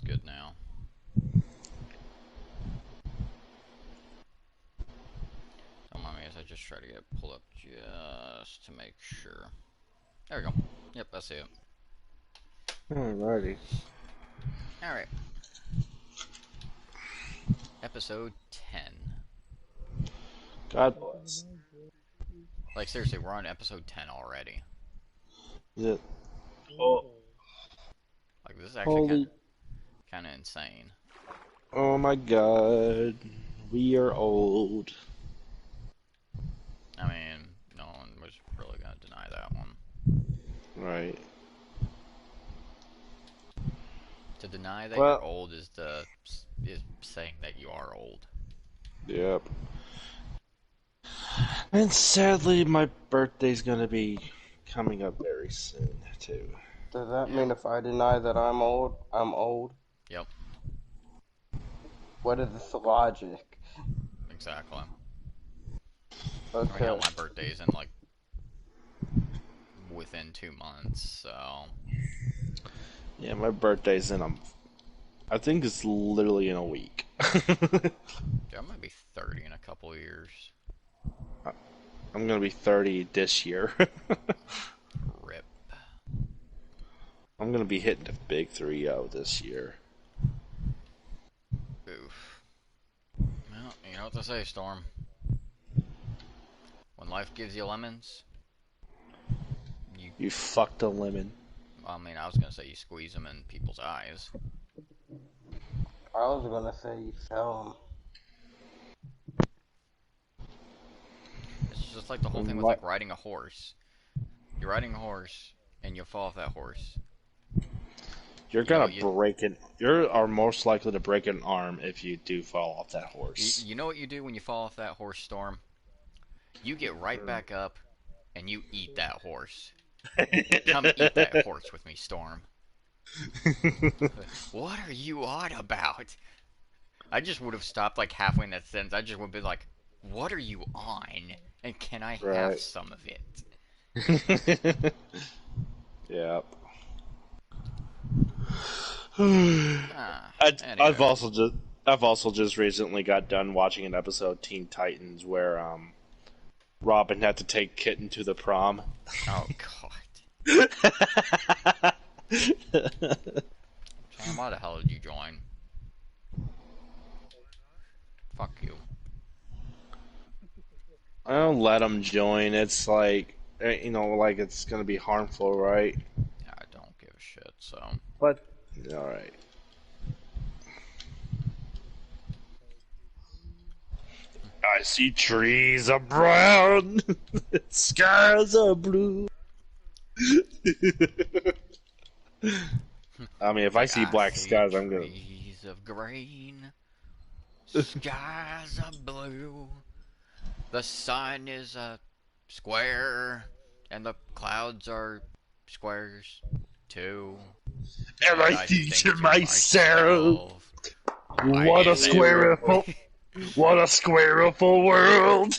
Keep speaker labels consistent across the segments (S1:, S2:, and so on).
S1: it's good now. Don't mind me as I just try to get it pulled up just to make sure. There we go. Yep, I see it.
S2: Alrighty.
S1: Alright. Episode 10.
S2: God bless.
S1: Like, seriously, we're on episode 10 already.
S2: Is it? Oh,
S1: Like, this is actually
S2: holy.
S1: kind of insane.
S2: Oh my god. We are old.
S1: I mean, no one was really going to deny that one.
S2: Right.
S1: To deny that
S2: Well,
S1: you're old is saying that you are old.
S2: yep. And sadly, my birthday's gonna be coming up very soon, too.
S3: Does that
S1: Yeah.
S3: mean if I deny that I'm old, I'm old?
S1: Yep,
S3: What is the logic?
S1: exactly.
S3: Okay.
S1: Hell, my birthday's in, like, within 2 months, so...
S2: Yeah, my birthday's in I think it's literally in a week.
S1: Dude, I might be 30 in a couple years.
S2: I'm gonna be 30 this year.
S1: Rip.
S2: I'm gonna be hitting the big 3-0 this year.
S1: Oof. Well, you know what to say, Storm. When life gives you lemons,
S2: You fucked a lemon.
S1: I mean, I was gonna say you squeeze them in people's eyes.
S3: I was gonna say you sell them.
S1: It's just like the whole thing with, like, riding a horse. You're riding a horse, and you fall off that horse.
S2: You're gonna break it. You are most likely to break an arm if you do fall off that horse.
S1: You know what you do when you fall off that horse, Storm? You get right back up, and you eat that horse. Come eat that horse with me, Storm. What are you on about? I just would have stopped, like, halfway in that sentence. I just would have been like, what are you on? And can I have some of it?
S2: Yep.
S1: Anyway.
S2: I've also just recently got done watching an episode of Teen Titans where Robin had to take Kitten to the prom.
S1: Oh god. Sam, why the hell did you join? Fuck you.
S2: I don't let them join. It's like, like it's gonna be harmful, right?
S1: I don't give a shit, so.
S2: But alright. I see trees are brown, skies are blue. I mean, if I see black skies, I'm gonna.
S1: Trees of green, skies are blue. The sun is a square, and the clouds are squares too.
S2: And I think to myself, what a squareful world.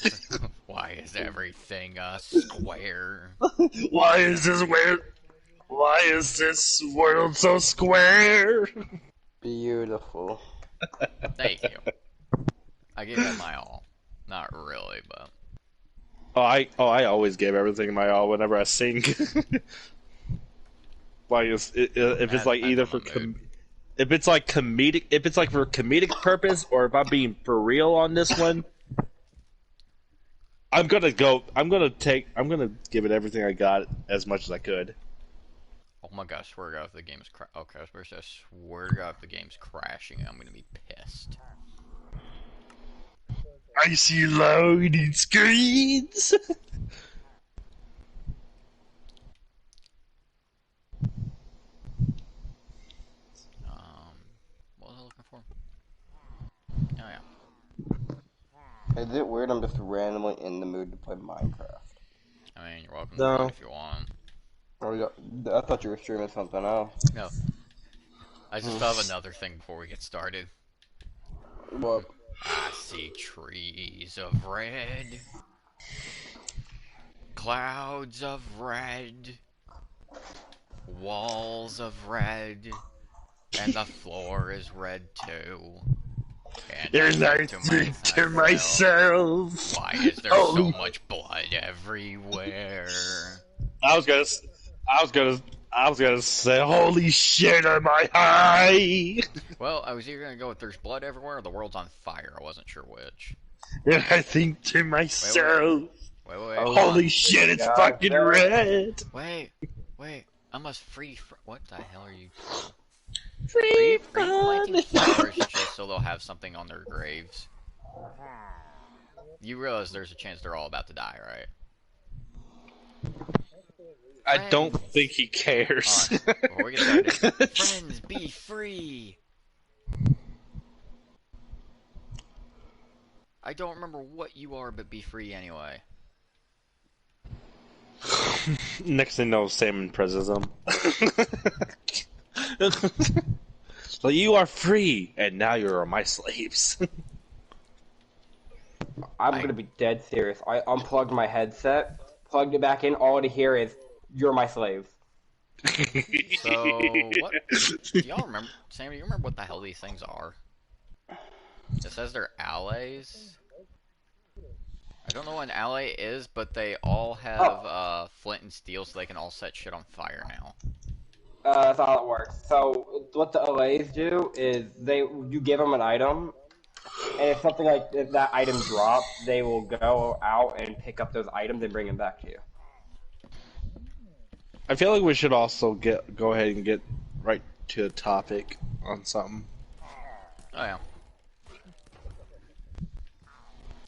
S1: Why is everything a square?
S2: Why is this world so square?
S3: Beautiful.
S1: Thank you. I gave that my all. Not really, but.
S2: I always give everything my all whenever I sing. Like if it's like either for if it's like comedic, if it's like for comedic purpose, or if I'm being for real on this one, I'm gonna give it everything I got as much as I could.
S1: Oh my gosh, swear to God if the game is okay, I swear to God if the game's crashing, I'm gonna be pissed.
S2: I see loading screens.
S1: What was I looking for? Oh yeah.
S3: Is it weird I'm just randomly in the mood to play Minecraft?
S1: I mean, you're welcome to join if you want.
S3: I thought you were streaming something else.
S1: No. I just thought of another thing before we get started.
S3: What?
S1: I see trees of red, clouds of red, walls of red, And the floor is red too. And I
S2: And I
S1: think to
S2: think to
S1: myself,
S2: myself,
S1: why is there so
S2: holy!
S1: much blood everywhere?
S2: I was gonna, I was gonna, I was gonna say, holy shit, am I high?
S1: Well, I was either gonna go with there's blood everywhere or the world's on fire. I wasn't sure which.
S2: And I think to
S1: Wait, wait,
S2: myself,
S1: wait, hold
S3: Oh,
S1: on.
S2: holy shit, it's
S3: God,
S2: fucking
S3: there.
S2: red.
S1: Wait, wait. I must free. What the hell are you doing?
S2: Free
S1: Are you planting
S2: fun.
S1: flowers just so they'll have something on their graves? You realize there's a chance they're all about to die, right?
S2: I don't think
S1: Friends!
S2: he
S1: Hold
S2: cares.
S1: on. Before we get started. Friends, be free! I don't remember what you are, but be free anyway.
S2: Next thing you know, Salmon presses him. So you are free, and now you're my slaves.
S3: I'm
S1: I.
S3: gonna be dead serious. I unplugged my headset, plugged it back in. All to hear is, "You're my slave."
S1: So, what? Do y'all remember? Sam, do you remember what the hell these things are? It says they're allies. I don't know what an ally is, but they all have
S3: Oh,
S1: flint and steel so they can all set shit on fire now.
S3: that's how it works. So what the OAs do is you give them an item, and if something like if that item drops, they will go out and pick up those items and bring them back to you.
S2: I feel like we should also go ahead and get right to a topic on something.
S1: Oh yeah.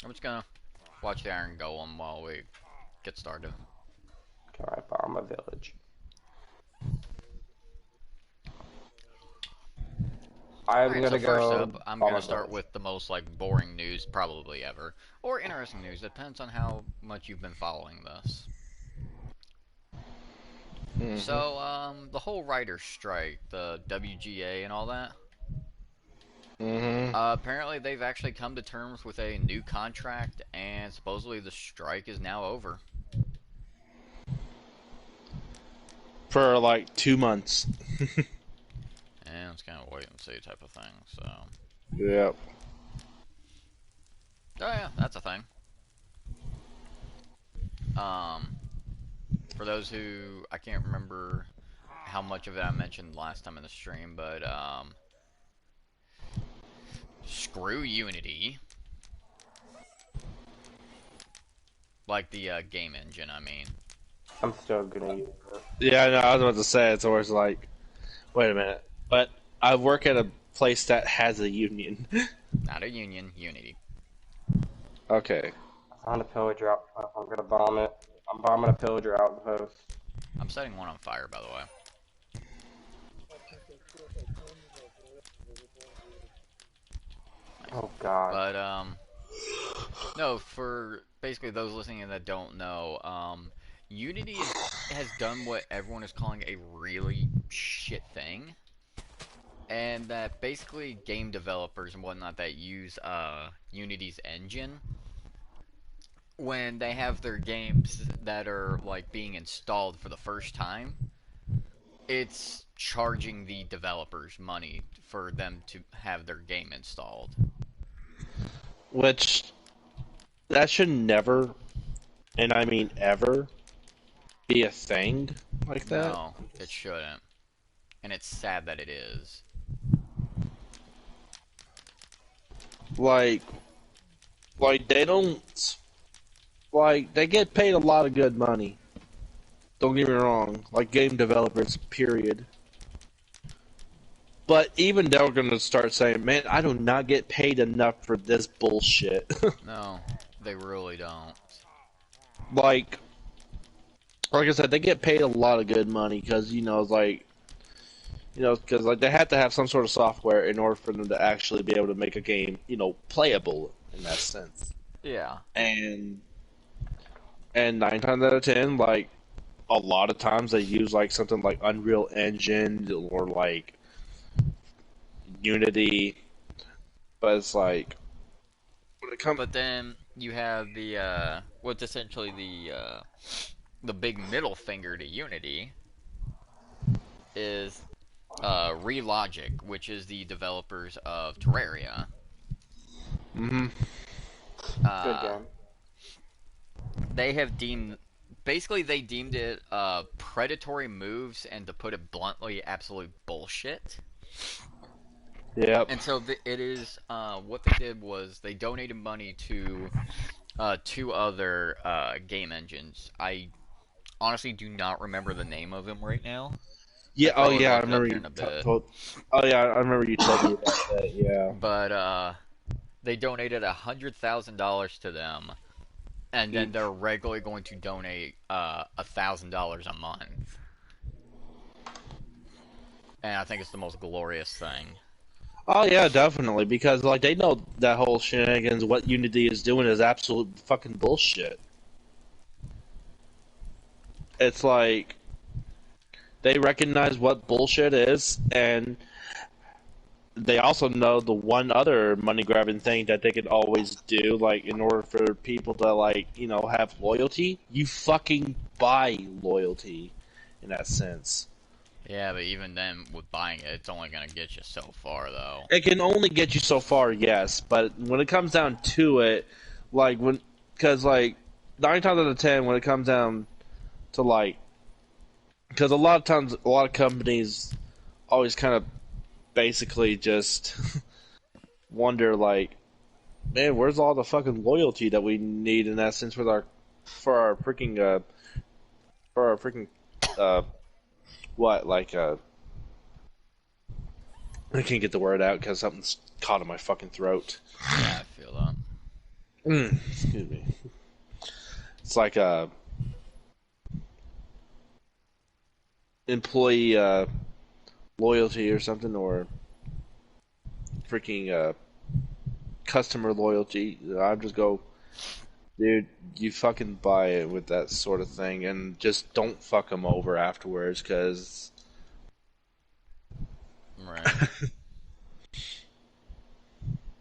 S1: I'm just gonna watch the Iron Golem while we get started.
S3: Can I bomb a village? I'm
S1: Alright, so
S3: gonna
S1: first
S3: go
S1: up, I'm
S3: bomb
S1: gonna
S3: a
S1: start
S3: village.
S1: with the most like boring news probably ever, or interesting news. Depends on how much you've been following this.
S2: Mm-hmm.
S1: So, the whole writer's strike, the WGA and all that.
S2: Mm-hmm.
S1: Apparently, they've actually come to terms with a new contract, and supposedly the strike is now over.
S2: For like 2 months.
S1: And it's kind of wait and see type of thing. So,
S2: Yep.
S1: oh yeah, that's a thing. Um, for those who I can't remember how much of it I mentioned last time in the stream, but screw Unity, like the game engine. I mean,
S3: I'm still gonna use it.
S2: Yeah, no, I was about to say it's always like, wait a minute, but I work at a place that has a union.
S1: not a union, Unity.
S2: Okay.
S3: I found a pillager out. I'm gonna bomb it. I'm bombing a pillager outpost.
S1: I'm setting one on fire, by the way. Nice.
S3: Oh God.
S1: But no, for basically those listening that don't know, Unity has done what everyone is calling a really shit thing, and that basically game developers and whatnot that use Unity's engine, when they have their games that are like being installed for the first time, it's charging the developers money for them to have their game installed.
S2: Which, that should never, and I mean ever, be a thing like that.
S1: No, it shouldn't. And it's sad that it is.
S2: Like, they don't, they get paid a lot of good money. Don't get me wrong, like game developers, period. But even they're gonna start saying, man, I do not get paid enough for this bullshit.
S1: No, they really don't.
S2: like, like I said, they get paid a lot of good money because because like they have to have some sort of software in order for them to actually be able to make a game, playable in that sense.
S1: Yeah.
S2: And 9 times out of 10, like a lot of times they use like something like Unreal Engine or like Unity, but it's like when it comes.
S1: But then you have the what's essentially the big middle finger to Unity is Relogic, which is the developers of Terraria.
S2: Mm-hmm.
S3: Good
S1: Uh,
S3: game.
S1: they have deemed basically they deemed it predatory moves and, to put it bluntly, absolute bullshit.
S2: Yep.
S1: And so it is what they did was they donated money to two other game engines. I honestly do not remember the name of them right now. I
S2: Yeah.
S1: could
S2: Oh
S1: probably
S2: yeah. I
S1: look it up
S2: remember
S1: here
S2: you
S1: in a bit.
S2: told. Oh yeah. I remember you told me about that. Yeah.
S1: But they donated $100,000 to them, and then
S3: Each.
S1: they're regularly going to donate $1,000 a month. And I think it's the most glorious thing.
S2: Oh yeah, definitely. Because like they know that whole shenanigans, what Unity is doing is absolute fucking bullshit. It's like they recognize what bullshit is, and they also know the one other money grabbing thing that they could always do, like in order for people to like, have loyalty, you fucking buy loyalty in that sense.
S1: Yeah, but even then, with buying it, it's only gonna get you so far, though.
S2: It can only get you so far, yes, but when it comes down to it, because like 9 times out of 10, when it comes down to like, because a lot of times, a lot of companies always kind of basically just wonder like, man, where's all the fucking loyalty that we need in that sense for our freaking uh what like I can't get the word out because something's caught in my fucking throat.
S1: Yeah, I feel that.
S2: Excuse me. It's like a employee loyalty or something, or freaking customer loyalty. I just go, dude, you fucking buy it with that sort of thing, and just don't fuck them over afterwards, because
S1: Right.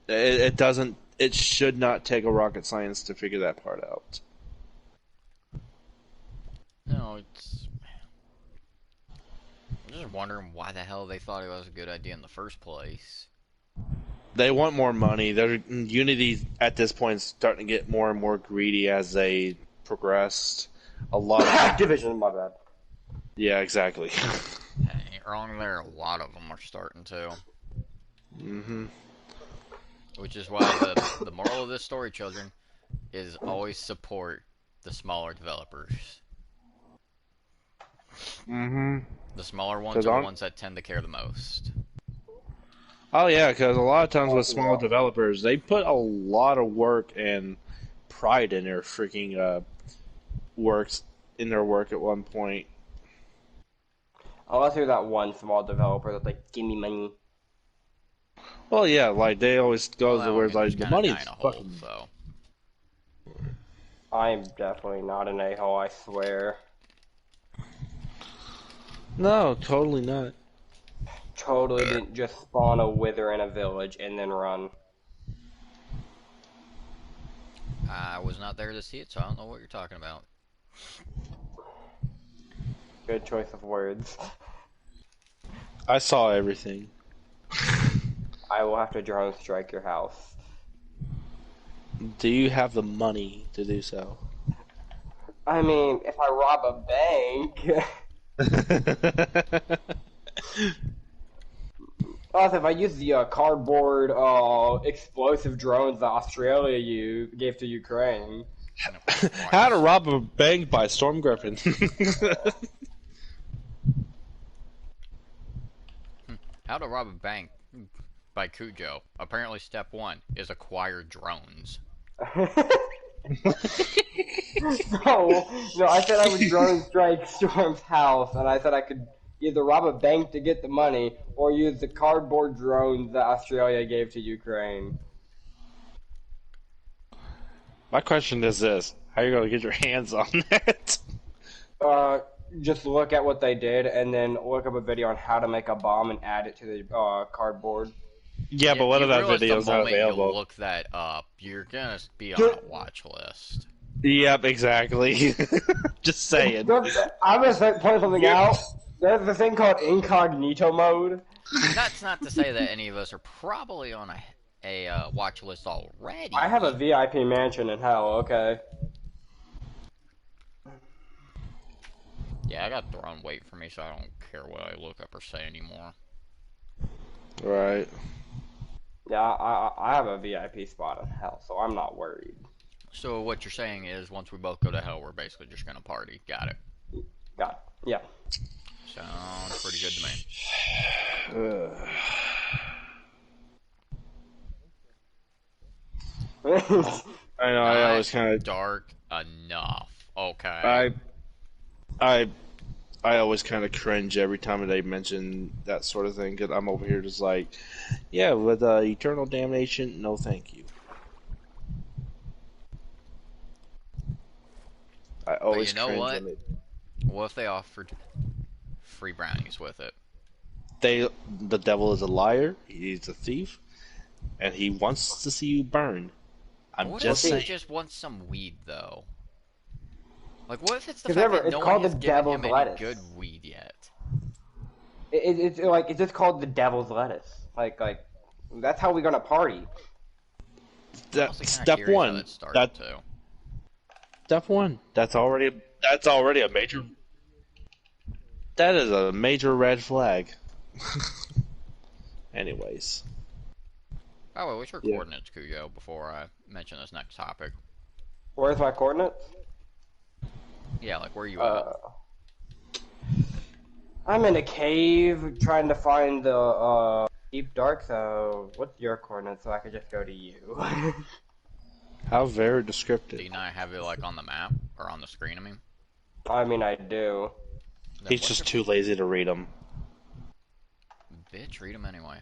S2: it doesn't. It should not take a rocket science to figure that part out.
S1: No, it's. I'm just wondering why the hell they thought it was a good idea in the first place.
S2: They want more money. Unity at this point is starting to get more and more greedy as they progressed. A lot of
S3: Activision, my bad.
S2: yeah, exactly.
S1: Hey, ain't wrong there. A lot of them are starting to.
S2: hmm
S1: Which is why the moral of this story, children, is always support the smaller developers.
S2: hmm
S1: The smaller ones
S2: Because
S1: are the ones that tend to care the most.
S2: oh yeah, because a lot of times with small
S3: Yeah.
S2: developers, they put a lot of work and pride in their freaking works in their work at one point.
S3: Unless you're that one small developer that's like, give me money.
S2: Well, yeah, like they always
S1: Well,
S2: go
S1: that
S2: to
S1: one
S2: where it's
S1: can just
S2: like the
S1: kind of
S2: money
S1: die
S2: is
S1: in a hole,
S2: fucking.
S1: so.
S3: I'm definitely not an a-hole, I swear.
S2: No, totally not.
S3: Totally didn't just spawn a wither in a village and then run.
S1: I was not there to see it, so I don't know what you're talking about.
S3: Good choice of words.
S2: I saw everything.
S3: I will have to drone strike your house.
S2: Do you have the money to do so?
S3: I mean, if I rob a bank. Plus, if I use the cardboard explosive drones that Australia gave to Ukraine.
S1: No,
S2: How to
S1: Christ.
S2: rob a bank by Storm Griffin.
S1: How to rob a bank by Cujo. Apparently, step one is acquire drones.
S3: No, I said I would drone strike Storm's house, and I said I could either rob a bank to get the money or use the cardboard drones that Australia gave to Ukraine.
S2: My question is this: how are you going to get your hands on that?
S3: Uh, just look at what they did, and then look up a video on how to make a bomb and add it to the cardboard.
S2: Yeah,
S1: Yeah,
S2: but what
S1: you
S2: if that
S1: realize the
S2: video is not
S1: moment you
S2: available?
S1: look that up, you're gonna be on
S3: Ju-
S1: a watch list.
S2: Yep, exactly. Just saying.
S3: I'm gonna point something out. There's a thing called incognito mode.
S1: And that's not to say that any of us are probably on a watch list
S3: I have a
S1: already.
S3: VIP mansion in hell. Okay.
S1: Yeah, I got Throne wait for me, so I don't care what I look up or say anymore.
S2: Right.
S3: Yeah, I have a VIP spot in hell, so I'm not worried.
S1: So what you're saying is, once we both go to hell, we're basically just gonna party. Got it.
S3: God, yeah.
S1: Sounds pretty good to me.
S2: I know. I
S1: Not
S2: always kind of.
S1: dark enough. Okay.
S2: I I always kind of cringe every time they mention that sort of thing because I'm over here just like, yeah, with eternal damnation, no, thank you. I
S1: But you
S2: always
S1: know
S2: cringe
S1: what?
S2: when
S1: What if they offered free brownies with it?
S2: the devil is a liar, he's a thief, and he wants to see you burn. I'm
S1: What if
S2: just
S3: What's
S1: he
S2: saying.
S3: he?
S1: just wants some weed, though? Like, what if it's the
S3: Because
S1: fact
S3: remember,
S1: that
S3: it's
S1: no one
S3: called the
S1: has given
S3: devil's
S1: him any
S3: lettuce.
S1: good weed yet?
S3: It's like it's just called the devil's lettuce. Like that's how we're gonna party.
S1: I'm
S2: That
S1: also kind of
S2: step
S1: curious how
S2: one.
S1: that started,
S2: That
S1: too.
S2: step one. That's already a major. That is a major red flag. Anyways,
S1: By the way, what's your
S2: yeah.
S1: coordinates, Kuyo, before I mention this next topic?
S3: Where's my coordinates?
S1: Yeah, like, where are you at?
S3: Uh, I'm in a cave trying to find the deep dark. So what's your coordinates so I could just go to you?
S2: How very
S1: Do
S2: descriptive.
S1: you not have it, like, on the map? Or on the screen, I mean?
S3: I mean, I do.
S1: Then
S2: He's
S1: what's
S2: just
S1: your...
S2: too lazy to read them.
S1: Bitch, read them anyway.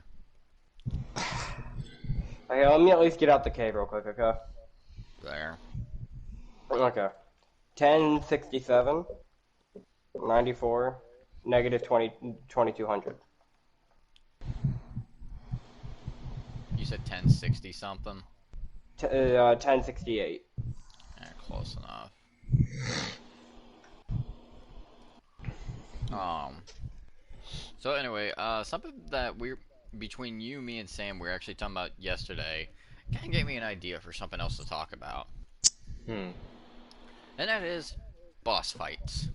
S3: Okay, let me at least get out the cave real quick. Okay.
S1: There.
S3: Okay. 1067, 94, negative 20, 2200.
S1: You said 1060 something?
S3: 1068.
S1: Yeah, close enough. So anyway, something that between you, me, and Sam, we were actually talking about yesterday, kind of gave me an idea for something else to talk about.
S2: Hmm.
S1: And that is boss fights.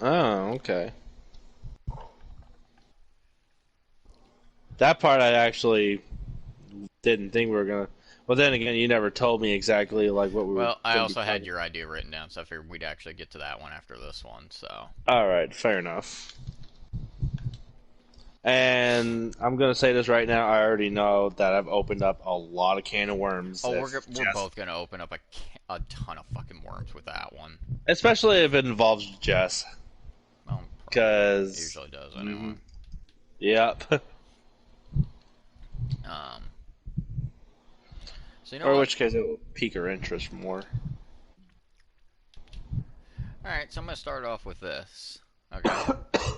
S2: Oh, okay. That part I actually didn't think we were gonna. Well, then again, you never told me exactly like what we were
S1: Well, I
S2: gonna be
S1: also had
S2: talking.
S1: your idea written down, so I figured we'd actually get to that one after this one, so.
S2: All right, fair enough. And I'm gonna say this right now. I already know that I've opened up a lot of can of worms.
S1: Oh,
S2: If
S1: we're
S2: Jess,
S1: both gonna open up a ton of fucking worms with that one.
S2: especially if it involves Jess,
S1: Well, it
S2: because.
S1: usually does anyway.
S2: Yep.
S1: Um, so you know
S2: Or in
S1: what?
S2: which case it will pique her interest more.
S1: Alright, so I'm gonna start off with this. Okay?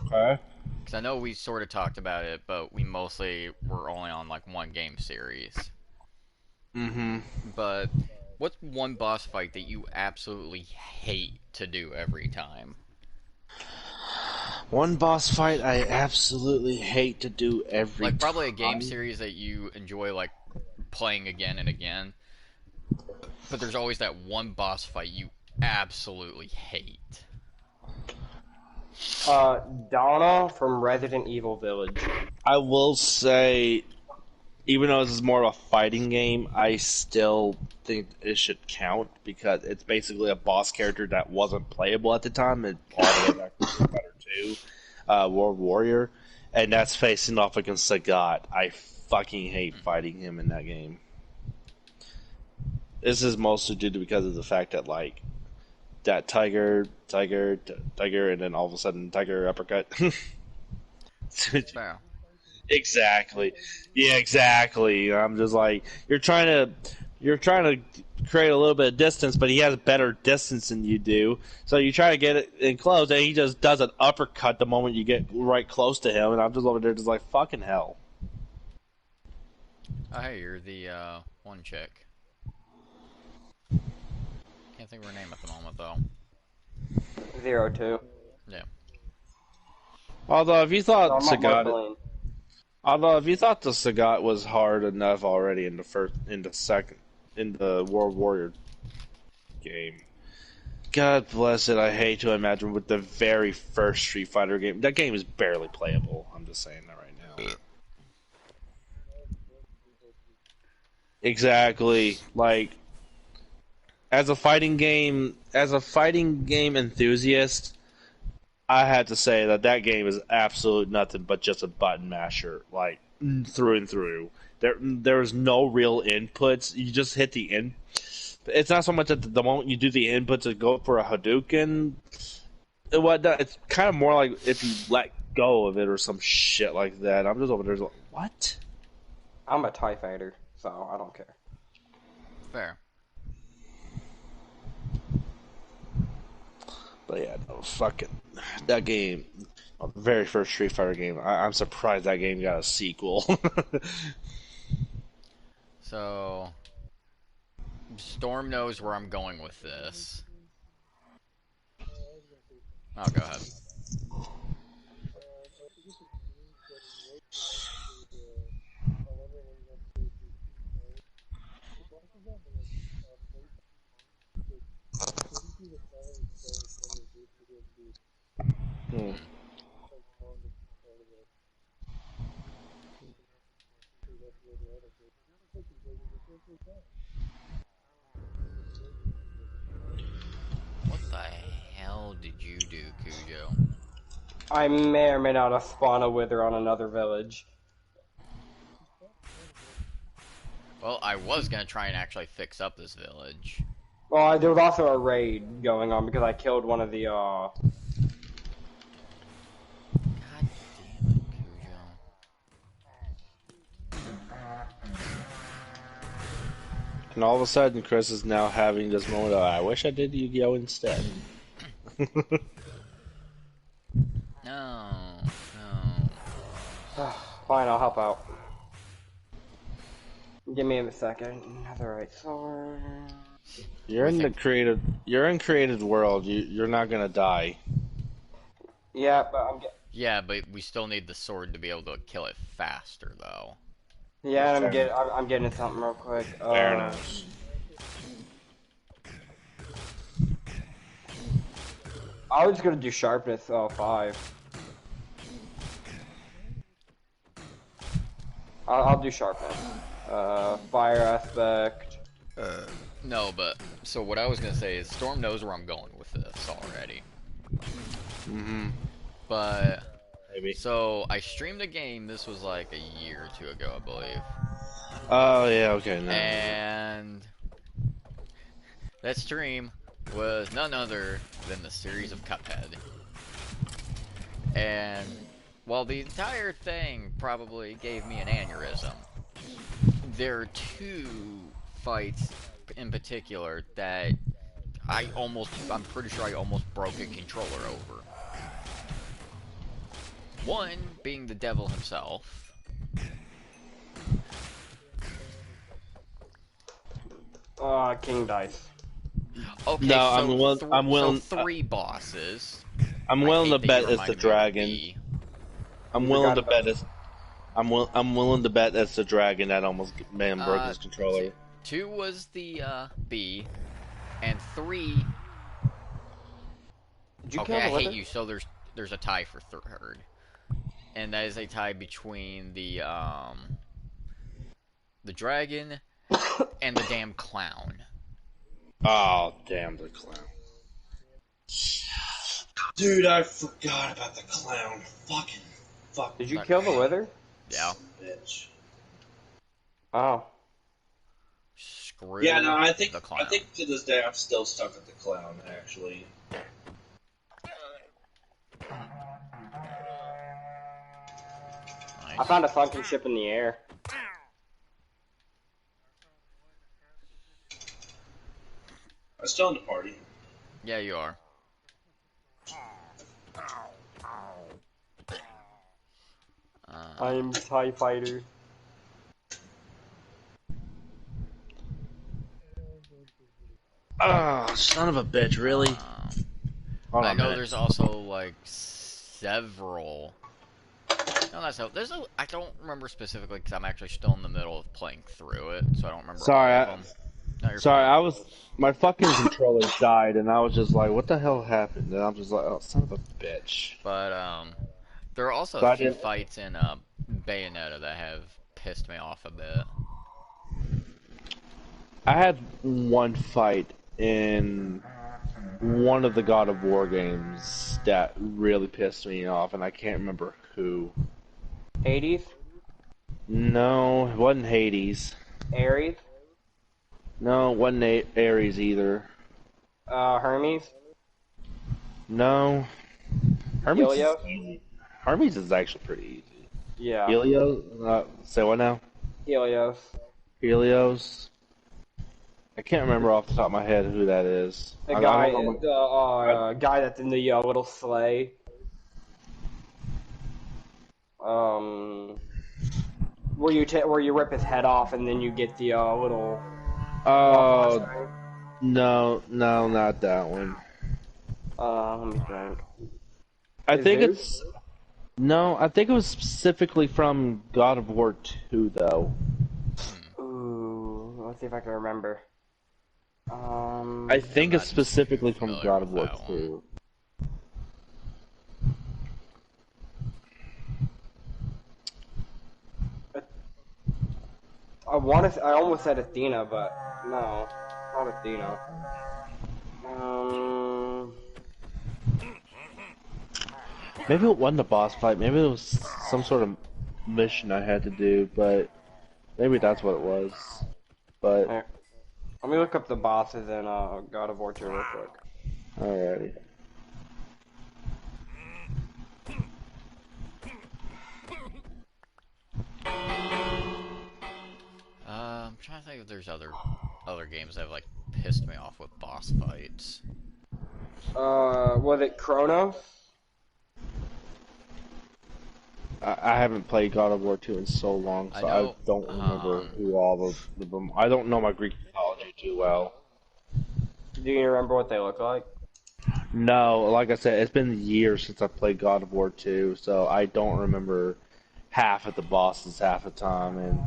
S2: Okay.
S1: Because I know we sort of talked about it, but we mostly were only on like one game series.
S2: Mm-hmm.
S1: But what's one boss fight that you absolutely hate to do every time?
S2: One boss fight I absolutely hate to do every
S1: Like probably a game
S2: time.
S1: series that you enjoy like playing again and again, but there's always that one boss fight you absolutely hate.
S3: Donna from Resident Evil Village.
S2: I will say, even though this is more of a fighting game, I still think it should count because it's basically a boss character that wasn't playable at the time. It all the way back to Street Fighter 2, World Warrior, and that's facing off against Sagat. I fucking hate fighting him in that game. This is mostly due to because of the fact that like that tiger, and then all of a sudden tiger uppercut.
S1: Fair.
S2: Exactly. Yeah, exactly. I'm just like you're trying to create a little bit of distance, but he has better distance than you do. So you try to get it in close, and he just does an uppercut the moment you get right close to him, and I'm just over there just like fucking hell.
S1: Oh, hey, you're the one chick. Can't think of her name at the moment though.
S3: 02.
S1: Yeah.
S2: Although if you
S3: So
S2: thought
S3: I'm not
S2: Sagat,
S3: marketing.
S2: although if you thought the Sagat was hard enough already in the first, in the second, in the World Warrior game, God bless it. I hate to imagine with the very first Street Fighter game. That game is barely playable. I'm just saying that right now. Exactly. Like as a fighting game enthusiast, I had to say that that game is absolute nothing but just a button masher, like through and through. There's no real inputs. You just hit the in. It's not so much that the moment you do the input to go for a Hadouken. It's kind of more like if you let go of it or some shit like that. I'm just over there like, what?
S3: I'm a TIE fighter, so I don't care.
S1: Fair.
S2: But yeah, no, fucking that game, the very first Street Fighter game. I'm surprised that game got a sequel.
S1: So, Storm knows where I'm going with this. Oh, go ahead.
S2: Hmm.
S1: Hmm. What the hell did you do, Cujo?
S3: I may or may not have spawned a wither on another village.
S1: Well, I was gonna try and actually fix up this village.
S3: Well, there was also a raid going on because I killed one of the
S1: God damn it, Cujo.
S2: And all of a sudden, Chris is now having this moment of, I wish I did Yu-Gi-Oh instead.
S1: No, no.
S3: Fine, I'll help out. Give me a second. The right sword.
S2: You're in the creative. You're in creative world. You're not gonna die.
S3: Yeah, but I'm getting.
S1: Yeah, but we still need the sword to be able to kill it faster, though.
S3: Yeah,
S2: Fair enough.
S3: I'm getting something real quick.
S2: Fair enough.
S3: I was just gonna do sharpness 5. I'll do sharpness. Fire aspect.
S1: No, but so what I was gonna say is Storm knows where I'm going with this already.
S2: Mm-hmm.
S1: But
S2: Maybe.
S1: so I streamed a game. This was like a year or two ago, I believe.
S2: Oh yeah. Okay. No.
S1: And that stream was none other than the series of Cuphead. And while the entire thing probably gave me an aneurysm, there are two fights in particular that I'm pretty sure I almost broke a controller over. One being the devil himself.
S3: King dice.
S1: Okay,
S2: No,
S1: so
S2: I'm willing.
S1: three bosses.
S2: I'm
S1: I
S2: willing
S1: hate
S2: to
S1: that you
S2: bet it's the
S1: reminded me of the
S2: dragon.
S1: bee.
S2: I'm
S3: You
S2: willing to
S3: forgot about
S2: bet it's. I'm willing to bet that's the dragon that almost man broke his controller.
S1: Two was the bee, and three.
S3: Did you
S1: Okay,
S3: kill
S1: I
S3: the
S1: hate
S3: wither?
S1: you. So there's a tie for third, and that is a tie between the dragon and the damn clown.
S2: Oh damn the clown! Dude, I forgot about the clown. Fucking.
S3: Did you kill the wither?
S1: Yeah.
S2: Bitch.
S3: Oh.
S1: Screw
S2: Yeah, no,
S1: the clown.
S2: I think to this day I'm still stuck at the clown. Actually.
S3: I
S1: Nice.
S3: found a sunken ship in the air.
S2: I'm still in the party.
S1: Yeah, you are.
S3: I am TIE fighter.
S2: Oh, son of a bitch! Really? Hold
S1: I
S2: on a
S1: know
S2: minute.
S1: there's also like several. No, that's how. I don't remember specifically because I'm actually still in the middle of playing through it, so I don't remember
S2: Sorry,
S1: all of them. No, you're
S2: sorry,
S1: fine.
S2: my fucking controller died, and I was just like, what the hell happened? And I'm just like, oh, son of a bitch.
S1: But there are also a
S2: So I
S1: few
S2: didn't.
S1: fights in Bayonetta that have pissed me off a bit.
S2: I had one fight in one of the God of War games that really pissed me off, and I can't remember who.
S3: Hades,
S2: No, it wasn't Hades.
S3: Ares,
S2: No, it wasn't Ares either.
S3: Hermes,
S2: No, Hermes is
S3: Helios.
S2: easy. Hermes is actually pretty easy.
S3: Yeah,
S2: Helios? Say what now?
S3: Helios.
S2: Helios? I can't remember off the top of my head who that is.
S3: The
S2: I don't
S3: guy,
S2: know.
S3: guy that's in the little sleigh. Where you rip his head off and then you get the little
S2: Oh,
S3: flashbang.
S2: no, not that one.
S3: Let me think.
S2: I
S3: Is
S2: think
S3: Zeus?
S2: it's no. I think it was specifically from God of War 2, though.
S1: Hmm.
S3: Ooh, let's see if I can remember.
S2: I think
S1: I'm
S2: it's
S1: not too
S2: specifically from
S1: familiar
S2: God
S1: with
S2: of War
S1: that one.
S2: 2.
S3: I almost said Athena, but no, not Athena. Um,
S2: Maybe it wasn't a boss fight. Maybe it was some sort of mission I had to do, but maybe that's what it was. But
S3: here, let me look up the bosses in God of War 2 real quick.
S2: alrighty.
S1: I'm trying to think if there's other games that have like pissed me off with boss fights.
S3: Was it Chronos?
S2: I haven't played God of War 2 in so long,
S1: I
S2: so I
S1: know.
S2: don't remember who all the them. I don't know my Greek mythology too well.
S3: Do you remember what they look like?
S2: No, like I said, it's been years since I played God of War 2, so I don't remember half of the bosses half the time, and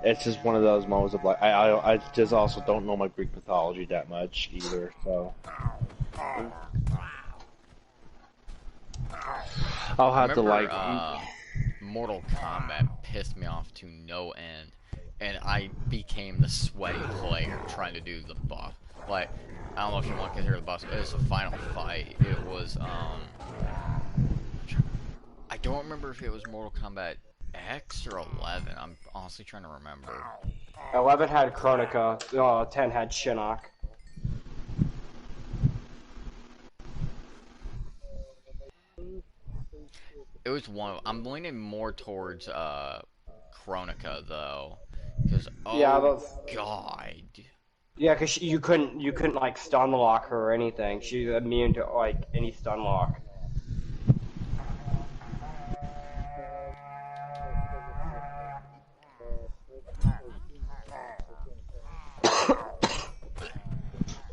S2: it's just one of those moments of like I just also don't know my Greek mythology that much either, so I'll
S1: I
S2: have to
S1: remember
S2: like
S1: Mortal Kombat pissed me off to no end, and I became the sweaty player trying to do the boss. Like, I don't know if you want to hear the boss. It was the final fight. It was I don't remember if it was Mortal Kombat X or 11. I'm honestly trying to remember.
S3: 11 had Chronica, 10 had Shinnok.
S1: It was one of. I'm leaning more towards Chronica though, because
S3: Yeah,
S1: oh
S3: those.
S1: god.
S3: Yeah, cause you couldn't like stun lock her or anything. She's immune to like any stun lock.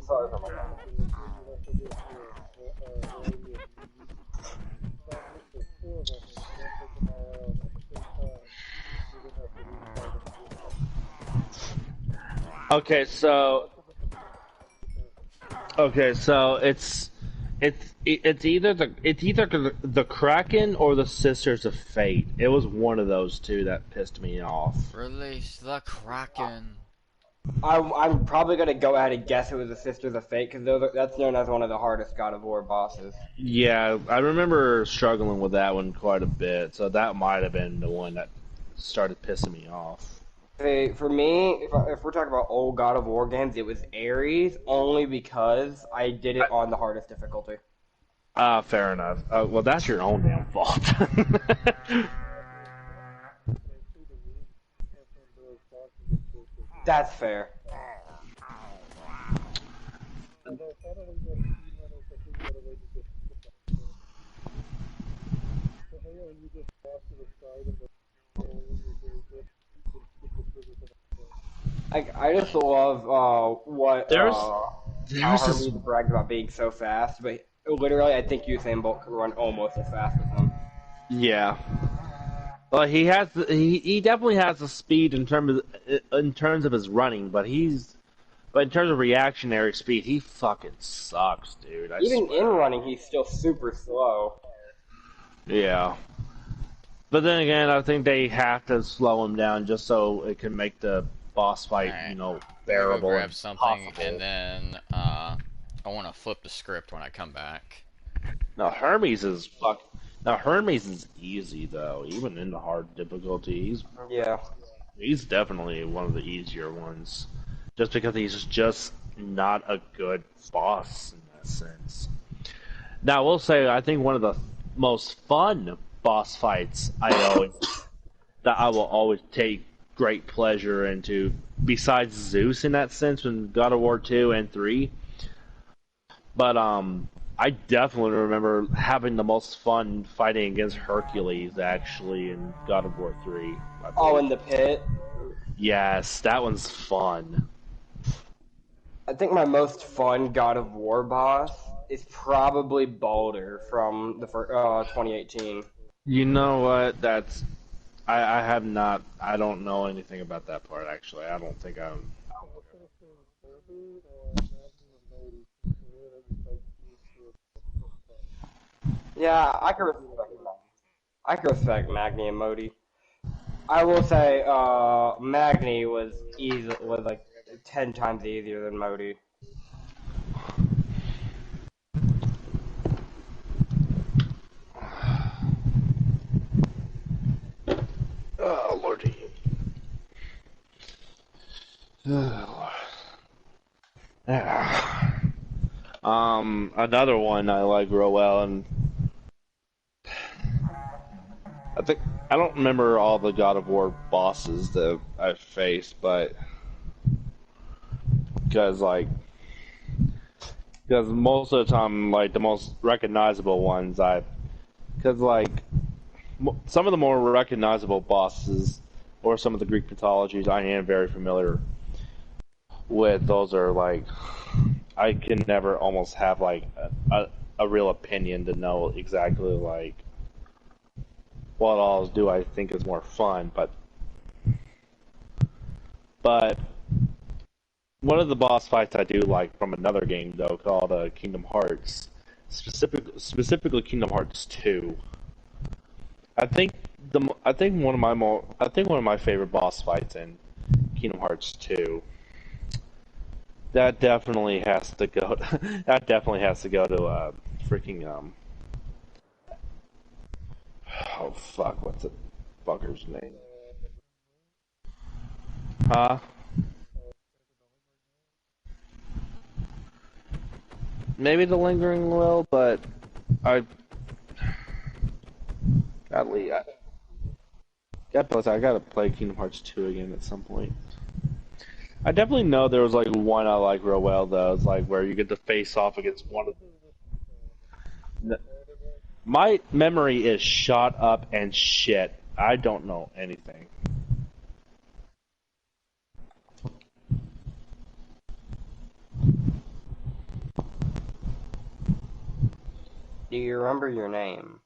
S3: Sorry for my mom.
S2: okay, so it's either the Kraken or the Sisters of Fate. It was one of those two that pissed me off.
S1: Release the Kraken.
S3: I'm probably gonna go ahead and guess it was the Sisters of Fate because that's known as one of the hardest God of War bosses.
S2: Yeah, I remember struggling with that one quite a bit, so that might have been the one that started pissing me off.
S3: For me, if we're talking about old God of War games, it was Ares only because I did it on the hardest difficulty.
S2: Fair enough. Well, that's your own damn fault.
S3: That's fair. I just love what
S2: there's
S3: how
S2: there's this
S3: Hermes bragged about being so fast, but Literally, I think Usain Bolt can run almost as fast as him.
S2: Yeah. Well, he definitely has the speed in terms of his running, but in terms of reactionary speed, he fucking sucks, dude. I
S3: Even in
S2: swear.
S3: running, he's still super slow.
S2: Yeah. But then again, I think they have to slow him down just so it can make the boss fight,
S1: Alright. I'm gonna go
S2: bearable
S1: grab
S2: and
S1: something, and
S2: possible.
S1: then, I want to flip the script when I come back.
S2: Now Hermes is fuck. Now Hermes is easy though, even in the hard difficulty.
S3: Yeah.
S2: He's definitely one of the easier ones, just because he's just not a good boss in that sense. Now I will say, I think one of the most fun boss fights that I will always take great pleasure into, besides Zeus in that sense, in God of War 2 and 3. But I definitely remember having the most fun fighting against Hercules actually in God of War 3, I
S3: Oh,
S2: believe.
S3: in the pit.
S2: Yes, that one's fun.
S3: I think my most fun God of War boss is probably Baldur from the 2018.
S2: You know what? I have not. I don't know anything about that part actually. I don't think I'm.
S3: Yeah, I can respect that. I can respect Magni and Modi. I will say, Magni was like 10 times easier than Modi.
S2: Oh lordy. Another one I like real well, and I think I don't remember all the God of War bosses that I've faced, but because because most of the time, like the most recognizable ones, because some of the more recognizable bosses or some of the Greek mythologies I am very familiar with. Those are like I can never almost have like a real opinion to know exactly like what all do I think is more fun, but one of the boss fights I do like from another game though called Kingdom Hearts, specifically Kingdom Hearts 2. I think I think one of my favorite boss fights in Kingdom Hearts 2. That definitely has to go. That definitely has to go to freaking oh fuck, what's the fucker's name? Huh? Maybe the Lingering Will, but I godly I gotta play Kingdom Hearts 2 again at some point. I definitely know there was like one I like real well though. It's like where you get to face off against one of the. My memory is shot up and shit. I don't know anything.
S3: Do you remember your name?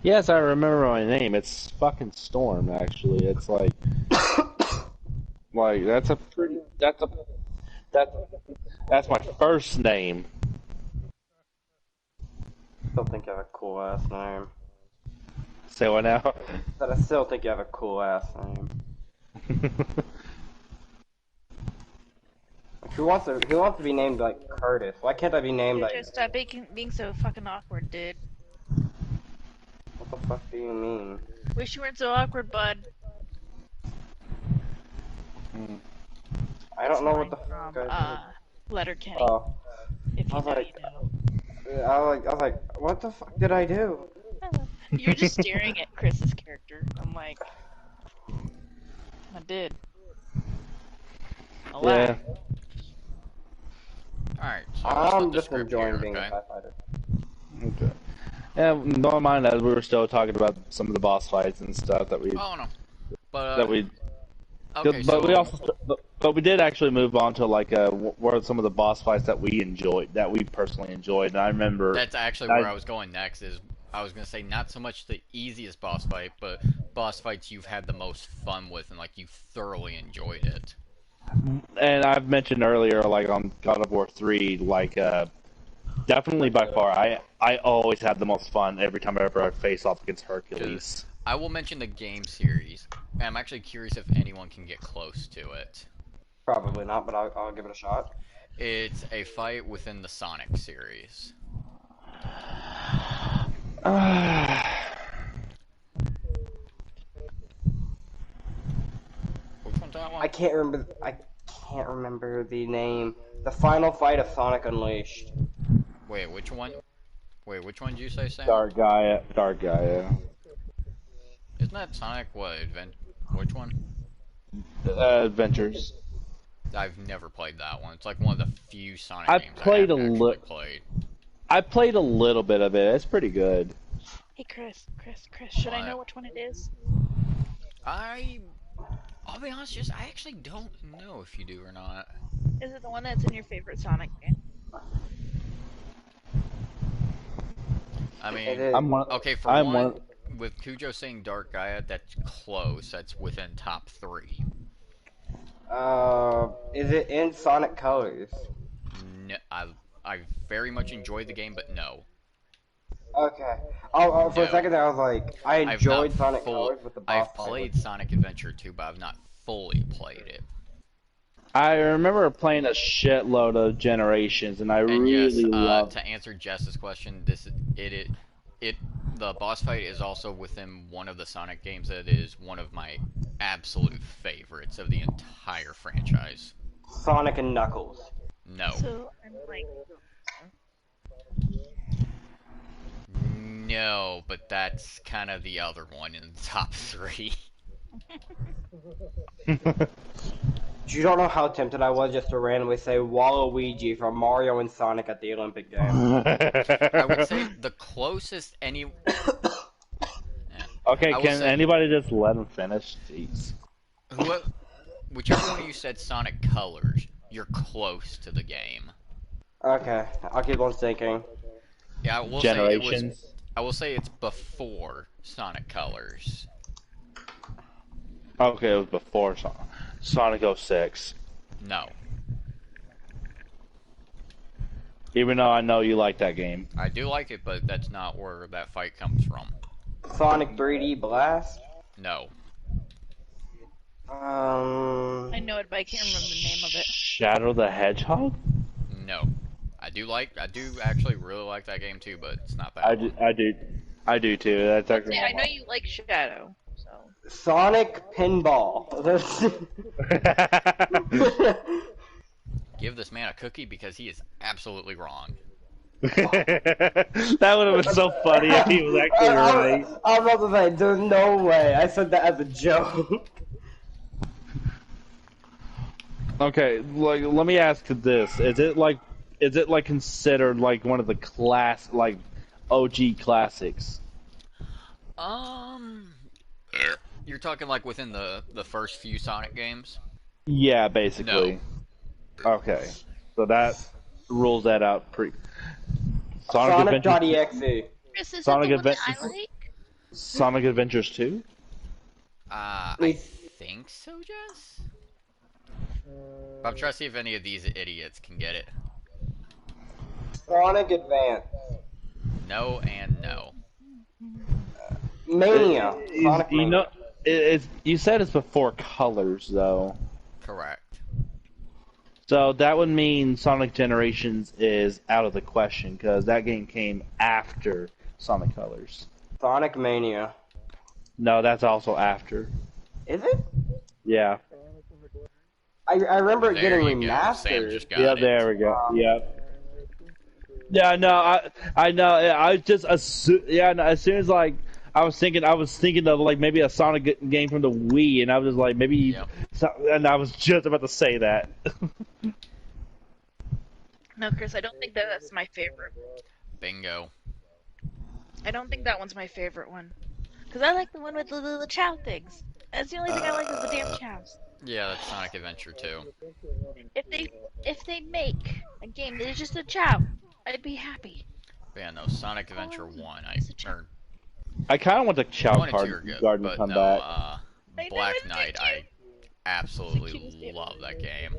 S2: Yes, I remember my name. It's fucking Storm. Actually, it's like that that's my first name.
S3: Still think you have a cool ass name.
S2: Say what now?
S3: But I still think you have a cool ass name. Like, who wants to be named like Curtis? Why can't I be named
S4: You're
S3: like
S4: just being so fucking awkward, dude.
S3: what the fuck do you mean?
S4: Wish you weren't so awkward, bud.
S3: I
S4: That's
S3: don't know
S4: a
S3: what
S4: line
S3: the fuck
S4: from
S3: I did.
S4: Letterkenny.
S3: Oh,
S4: If
S3: I
S4: you
S3: was
S4: know,
S3: like,
S4: you know.
S3: what the fuck did I do?
S4: You're just staring at Chris's character. I'm like, I did. A
S2: Yeah.
S4: lie.
S1: Alright, so I'm gonna flip
S3: I'm
S1: the
S3: just
S1: script
S3: enjoying
S1: here,
S3: being a
S1: okay?
S3: TIE fighter.
S2: Okay. Yeah, don't mind as we were still talking about some of the boss fights and stuff
S1: Oh no.
S2: that
S1: But,
S2: we
S1: Okay,
S2: But we
S1: so
S2: also, but we did actually move on to like what are some of the boss fights that we enjoyed, that we personally enjoyed. And I remember,
S1: that's actually where
S2: I
S1: I was going next. Is I was gonna say not so much the easiest boss fight, but boss fights you've had the most fun with and like you thoroughly enjoyed it.
S2: and I've mentioned earlier, like on God of War 3, like definitely by far, I always had the most fun every time I face off against
S1: Because
S2: Hercules.
S1: I will mention the game series. And I'm actually curious if anyone can get close to it.
S3: Probably not, but I'll give it a shot.
S1: It's a fight within the Sonic series. Which one's that one?
S3: I can't remember the name. The final fight of Sonic Unleashed.
S1: Wait, which one? Wait, which one did you say, Sam?
S2: Dark Gaia, Dark Gaia.
S1: Isn't that Sonic what? Which one?
S2: Adventures.
S1: I've never played that one. It's like one of the few Sonic
S2: I
S1: games I
S2: played
S1: haven't actually played.
S2: I played a little bit of it. It's pretty good.
S4: Hey, Chris, should I
S1: What?
S4: know which one it is?
S1: I'll be honest, just I actually don't know if you do or not.
S4: Is it the one that's in your favorite Sonic game?
S1: I
S3: It
S1: mean,
S3: is.
S1: okay, for one, with Cujo saying Dark Gaia, that's close. That's within top 3.
S3: Is it in Sonic Colors?
S1: No, I very much enjoyed the game, but no.
S3: Okay. Oh, for a
S1: No.
S3: second there, I was like, I
S1: I've not
S3: enjoyed Sonic
S1: full.
S3: Colors, but the boss
S1: I've
S3: fight
S1: played
S3: was...
S1: Sonic Adventure 2, but I've not fully played it.
S2: I remember playing a shitload of Generations, and I
S1: And yes,
S2: really loved.
S1: to answer Jess's question, the boss fight is also within one of the Sonic games that is one of my absolute favorites of the entire franchise.
S3: Sonic and Knuckles.
S1: No.
S4: So I'm like,
S1: No, but that's kind of the other one in the top 3.
S3: You don't know how tempted I was just to randomly say Waluigi from Mario and Sonic at the Olympic Games.
S1: I would say the closest any.
S2: Okay,
S1: I will
S2: can
S1: say-
S2: anybody just let him finish? Jeez.
S1: Whichever one of you said Sonic Colors, you're close to the game.
S3: Okay, I'll keep on thinking.
S1: Yeah, I will
S2: Generations.
S1: I will say it's before Sonic Colors.
S2: Okay, it was before Sonic 06.
S1: No,
S2: Even though I know you like that game.
S1: I do like it, but that's not where that fight comes from.
S3: Sonic 3D Blast?
S1: No.
S4: I know it, but I can't remember the name of it.
S2: Shadow the Hedgehog?
S1: No. I do actually really like that game too, but it's not that one.
S2: I do too. That's actually.
S4: I know you like Shadow, so.
S3: Sonic Pinball.
S1: Give this man a cookie because he is absolutely wrong.
S2: That would have been so funny if he was actually right.
S3: I was about to say, there's no way. I said that as a joke.
S2: Okay, like let me ask you this: is it like considered like one of the OG classics?
S1: You're talking like within the first few Sonic games?
S2: Yeah, basically.
S1: No.
S2: Okay, so that rules that out.
S3: Sonic.exe.
S4: Chris, is
S2: Sonic
S4: it the one that
S2: Adventures-
S4: I like?
S2: Sonic Adventures 2?
S1: I think so, Jess? But I'm trying to see if any of these idiots can get it.
S3: Sonic Advance.
S1: No and no.
S3: Mania. Sonic
S2: You
S3: Mania.
S2: know, you said it's before Colors though,
S1: Correct.
S2: so that would mean Sonic Generations is out of the question because that game came after Sonic Colors.
S3: Sonic Mania.
S2: No, that's also after.
S3: Is it?
S2: Yeah.
S3: I remember it
S1: There
S3: getting
S1: you go. Sam
S3: remastered.
S1: just got
S2: Yeah,
S1: it.
S2: there we go. Yeah. Yeah, no, I know. I just as soon as like I was thinking of like maybe a Sonic game from the Wii, and I was just like maybe,
S1: Yep.
S2: and I was just about to say that.
S4: No, Chris, I don't think that's my favorite.
S1: Bingo.
S4: I don't think that one's my favorite one. Because I like the one with the little chow things. That's the only thing I like is the damn chows.
S1: Yeah, that's Sonic Adventure 2.
S4: If they make a game that is just a chow, I'd be happy.
S1: But yeah, no, Sonic
S4: All I
S1: Adventure
S4: want
S1: 1,
S4: is a chow.
S1: or
S2: I kind of want the Chow
S1: 1 and 2 are good,
S2: Garden to
S1: but
S2: come
S1: no,
S2: back.
S4: I know
S1: Black
S4: it's good
S1: Knight, I
S4: too. It's the
S1: absolutely
S4: cutest game.
S1: love that game.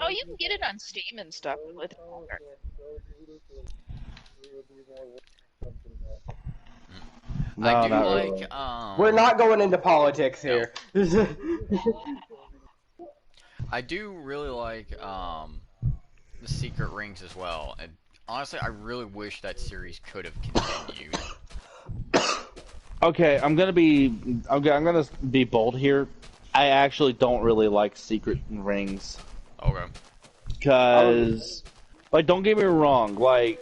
S4: Oh, you can get it on Steam and stuff with longer.
S1: I
S2: No,
S1: do
S2: not
S1: like,
S2: really.
S3: We're not going into politics
S1: no,
S3: here.
S1: I do really like, the Secret Rings as well, and honestly, I really wish that series could have continued.
S2: Okay, I'm gonna be bold here. I actually don't really like Secret Rings,
S1: Okay.
S2: cause like don't get me wrong, like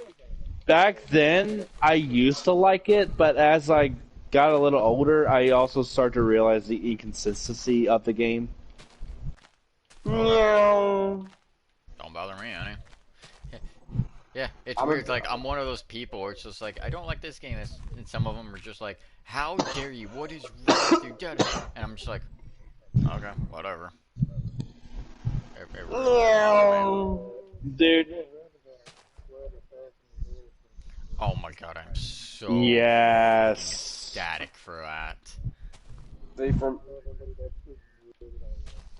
S2: back then I used to like it, but as I got a little older, I also started to realize the inconsistency of the game.
S1: Okay.
S3: Meow.
S1: Don't bother me, honey. Yeah, it's
S3: I'm a,
S1: weird. Like, I'm one of those people where it's just like, I don't like this game. And some of them are just like, how dare you? What is wrong with you? And I'm just like, okay, whatever. It really doesn't bother me.
S3: meow.
S2: Dude,
S1: Oh my god, I'm so fucking
S2: yes.
S1: ecstatic for that.
S3: See, from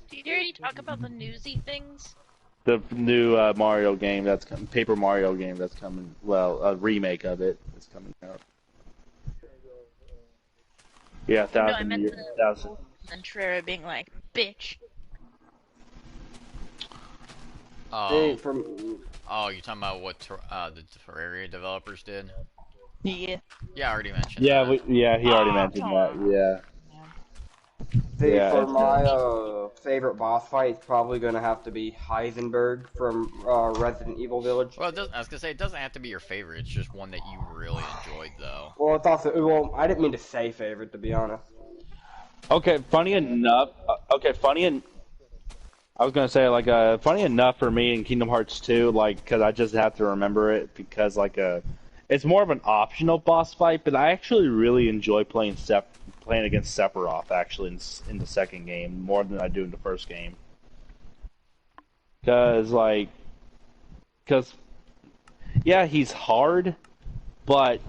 S4: Did you already talk about the newsy things?
S2: The new Mario game that's coming, Paper Mario game that's coming. Well, a remake of it is coming out. Yeah,
S4: No, I meant the
S2: thousand.
S4: Centrera being like, bitch.
S3: see,
S1: Oh,
S3: from
S1: oh, you talking about what the Terraria developers did?
S4: Yeah.
S1: Yeah, I already mentioned
S2: Yeah,
S1: that.
S2: he already
S4: Oh,
S2: mentioned
S4: come
S2: that.
S4: on. Man.
S3: See,
S2: Yeah,
S3: for
S2: it's
S3: my
S2: good.
S3: favorite boss fight, it's probably gonna have to be Heisenberg from Resident Evil Village.
S1: Well, I was gonna say, it doesn't have to be your favorite. It's just one that you really enjoyed, though.
S3: Well, it's also well, I didn't mean to say favorite to be honest.
S2: Okay, funny enough. I was gonna say like funny enough for me in Kingdom Hearts 2, like because I just have to remember it because like it's more of an optional boss fight, but I actually really enjoy playing against Sephiroth actually in the second game more than I do in the first game. Cause like, cause yeah, he's hard, but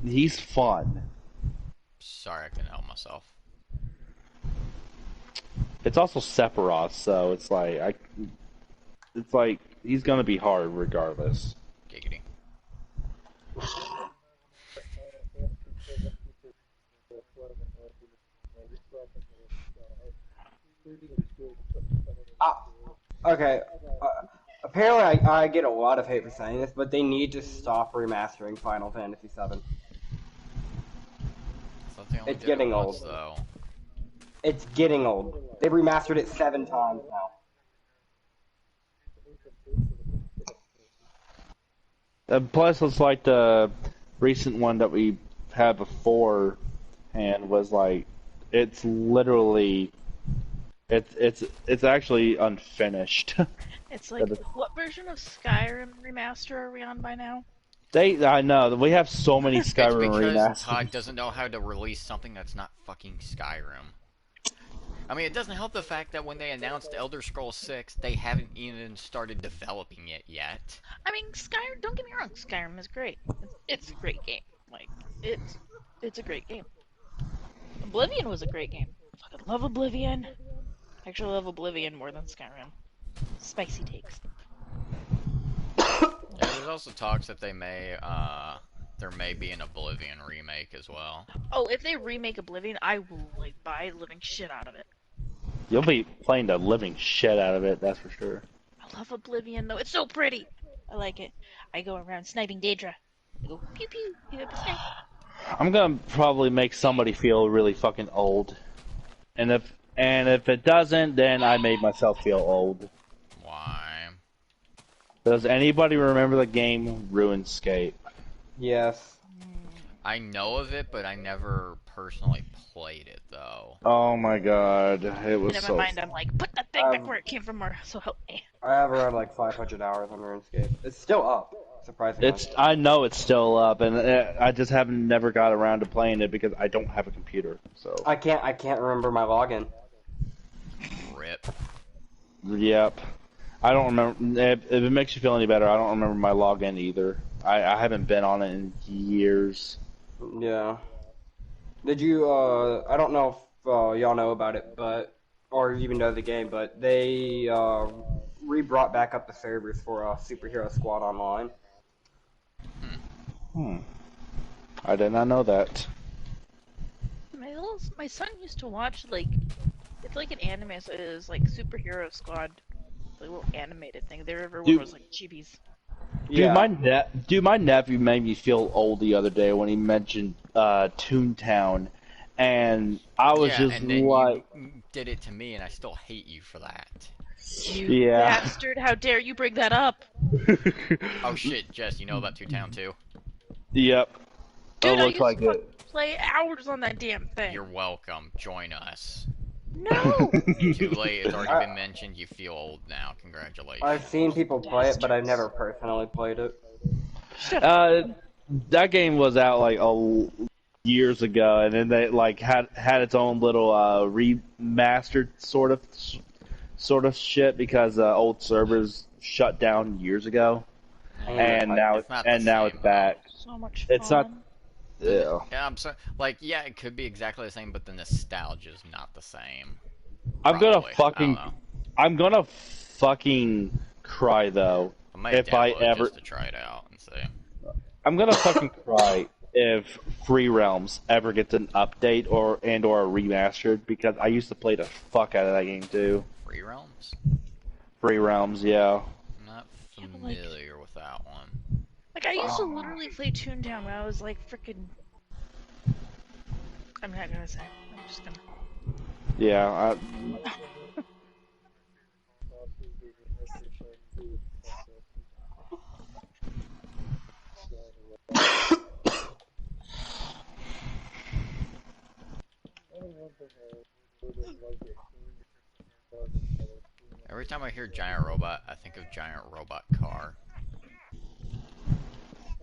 S2: he's fun.
S1: Sorry, I couldn't help myself.
S2: It's also Sephiroth, so it's like he's gonna be hard regardless.
S1: Giggity.
S3: Ah, okay. Uh, apparently, I get a lot of hate for saying this, but they need to stop remastering Final Fantasy VII.
S1: I thought they only
S3: It's
S1: did it
S3: getting
S1: once,
S3: old.
S1: though.
S3: It's getting old. They've remastered it 7 times now.
S2: Plus, it's like the recent one that we had before, and was like, it's literally, it's actually unfinished.
S4: It's like, what version of Skyrim remaster are we on by now?
S2: I know we have so many
S1: It's
S2: Skyrim
S1: because Todd
S2: remasters.
S1: doesn't know how to release something that's not fucking Skyrim. I mean, it doesn't help the fact that when they announced Elder Scrolls 6, they haven't even started developing it yet.
S4: I mean, Skyrim. Don't get me wrong, Skyrim is great. It's a great game. Like, it's a great game. Oblivion was a great game. I fucking love Oblivion. I actually love Oblivion more than Skyrim. Spicy takes.
S1: Yeah, there's also talks that there may be an Oblivion remake as well.
S4: Oh, if they remake Oblivion, I will like buy the living shit out of it.
S2: You'll be playing the living shit out of it, that's for sure.
S4: I love Oblivion though. It's so pretty. I like it. I go around sniping Daedra. I go pew pew, pick up a snipe.
S2: I'm gonna probably make somebody feel really fucking old, and if it doesn't, then I made myself feel old.
S1: Why?
S2: Does anybody remember the game RuneScape?
S3: Yes.
S1: I know of it, but I never personally played it, though.
S2: Oh my god, it was
S4: And in my
S2: so.
S4: mind, I'm like, put that thing back where it came from, or so help me.
S3: I have around like 500 hours on RuneScape. It's still up. surprisingly.
S2: I know it's still up, and I just haven't never got around to playing it because I don't have a computer. So.
S3: I can't remember my login.
S1: Rip.
S2: Yep. I don't remember. If it makes you feel any better, I don't remember my login either. I haven't been on it in years.
S3: Yeah. Did you? I don't know if y'all know about it, but or even know the game, but they re-brought back up the servers for Superhero Squad Online.
S2: Hmm. I did not know that.
S4: My son used to watch it's like an anime, so it is like Superhero Squad, the little animated thing. Everyone was like chibis.
S3: Yeah.
S2: Dude, my nephew made me feel old the other day when he mentioned Toontown, and I was
S1: Yeah,
S2: just
S1: and then
S2: like,
S1: you did it to me, and I still hate you for that.
S4: You
S2: yeah.
S4: bastard! How dare you bring that up?
S1: Oh shit, Jess, you know about Two Town too?
S2: Yep. It
S4: Dude, I
S2: looks
S4: used to
S2: like
S4: fucking
S2: it.
S4: play hours on that damn thing.
S1: You're welcome. Join us.
S4: No!
S1: Too late. It's already
S3: I,
S1: been mentioned. You feel old now.
S3: I've seen
S1: Congratulations.
S3: people play it, but I've never personally played it.
S4: Shut up.
S2: That game was out like years ago, and then they like had its own little remastered sort of shit because old servers shut down years ago,
S3: And
S1: It's not the
S2: now it's
S1: same though.
S2: back.
S4: So much
S2: It's not.
S4: fun.
S2: Yeah.
S1: Yeah, I'm sorry. Like, yeah, it could be exactly the same, but the nostalgia's not the same.
S2: I'm gonna
S1: Probably. I don't
S2: fucking
S1: know.
S2: I'm gonna fucking cry though
S1: I might
S2: if I
S1: download it
S2: ever
S1: just to try it out and see.
S2: I'm gonna fucking cry if Free Realms ever gets an update or a remastered because I used to play the fuck out of that game too.
S1: Free Realms?
S2: Free Realms, yeah.
S1: I'm not
S4: Yeah, but
S1: familiar with that one.
S4: I used to literally play Toontown when I was like freaking. I'm not gonna say. I'm just gonna.
S2: Yeah,
S1: Every time I hear Giant Robot, I think of Giant Robot Car.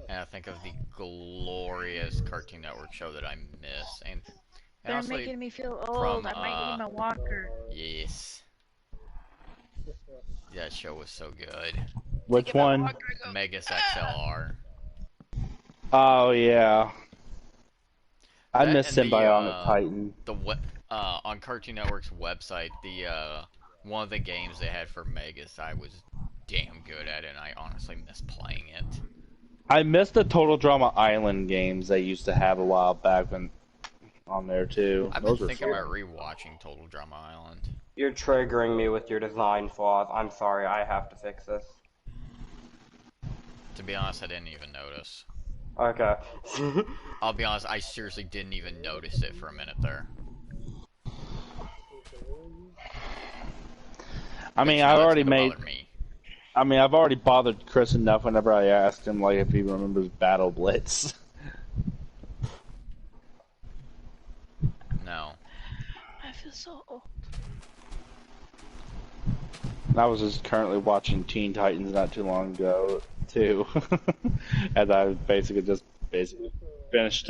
S1: And I think of the glorious Cartoon Network show that I miss. And
S4: They're
S1: honestly,
S4: making me feel old.
S1: from,
S4: I might need my walker.
S1: yes. That show was so good.
S2: which
S4: Get my
S2: one?
S4: walker, I go,
S1: Megas
S4: "Ah!"
S1: XLR.
S2: Oh yeah. I
S1: That
S2: miss
S1: and
S2: Symbionic Titan.
S1: on Cartoon Network's website, the one of the games they had for Megas, I was damn good at it, and I honestly miss playing it.
S2: I miss the Total Drama Island games they used to have a while back when on there too.
S1: I've been
S2: Those were
S1: thinking
S2: fun.
S1: about rewatching Total Drama Island.
S3: you're triggering me with your design flaws. I'm sorry, I have to fix this.
S1: To be honest, I didn't even notice.
S3: Okay.
S1: I'll be honest, I seriously didn't even notice it for a minute there.
S2: I mean,
S1: But,
S2: I've
S1: that's
S2: already
S1: gonna
S2: made.
S1: bother me.
S2: I mean, I've already bothered Chris enough whenever I asked him like if he remembers Battle Blitz.
S1: No.
S4: I feel so old.
S2: I was just currently watching Teen Titans not too long ago too, as I basically finished.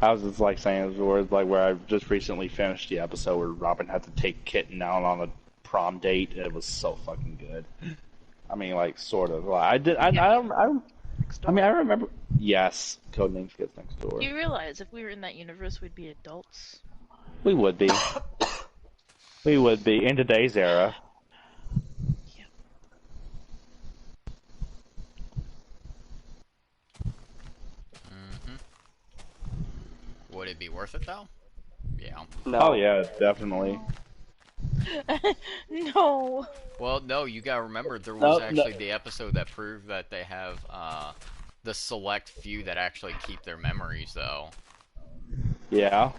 S2: I was just like saying those words like where I just recently finished the episode where Robin had to take Kitten out on a prom date. And it was so fucking good. I mean, like sort of. Like, I did. I don't. I mean, I remember. Yes, Codenames Kids Next Door.
S4: You realize if we were in that universe, we'd be adults.
S2: We would be. We would be in today's era.
S4: Yeah.
S1: Would it be worth it though? Yeah.
S3: No.
S2: Oh yeah, definitely.
S4: No.
S1: Well, no, you gotta remember there was
S2: No,
S1: actually
S2: no.
S1: the episode that proved that they have the select few that actually keep their memories though.
S2: Yeah.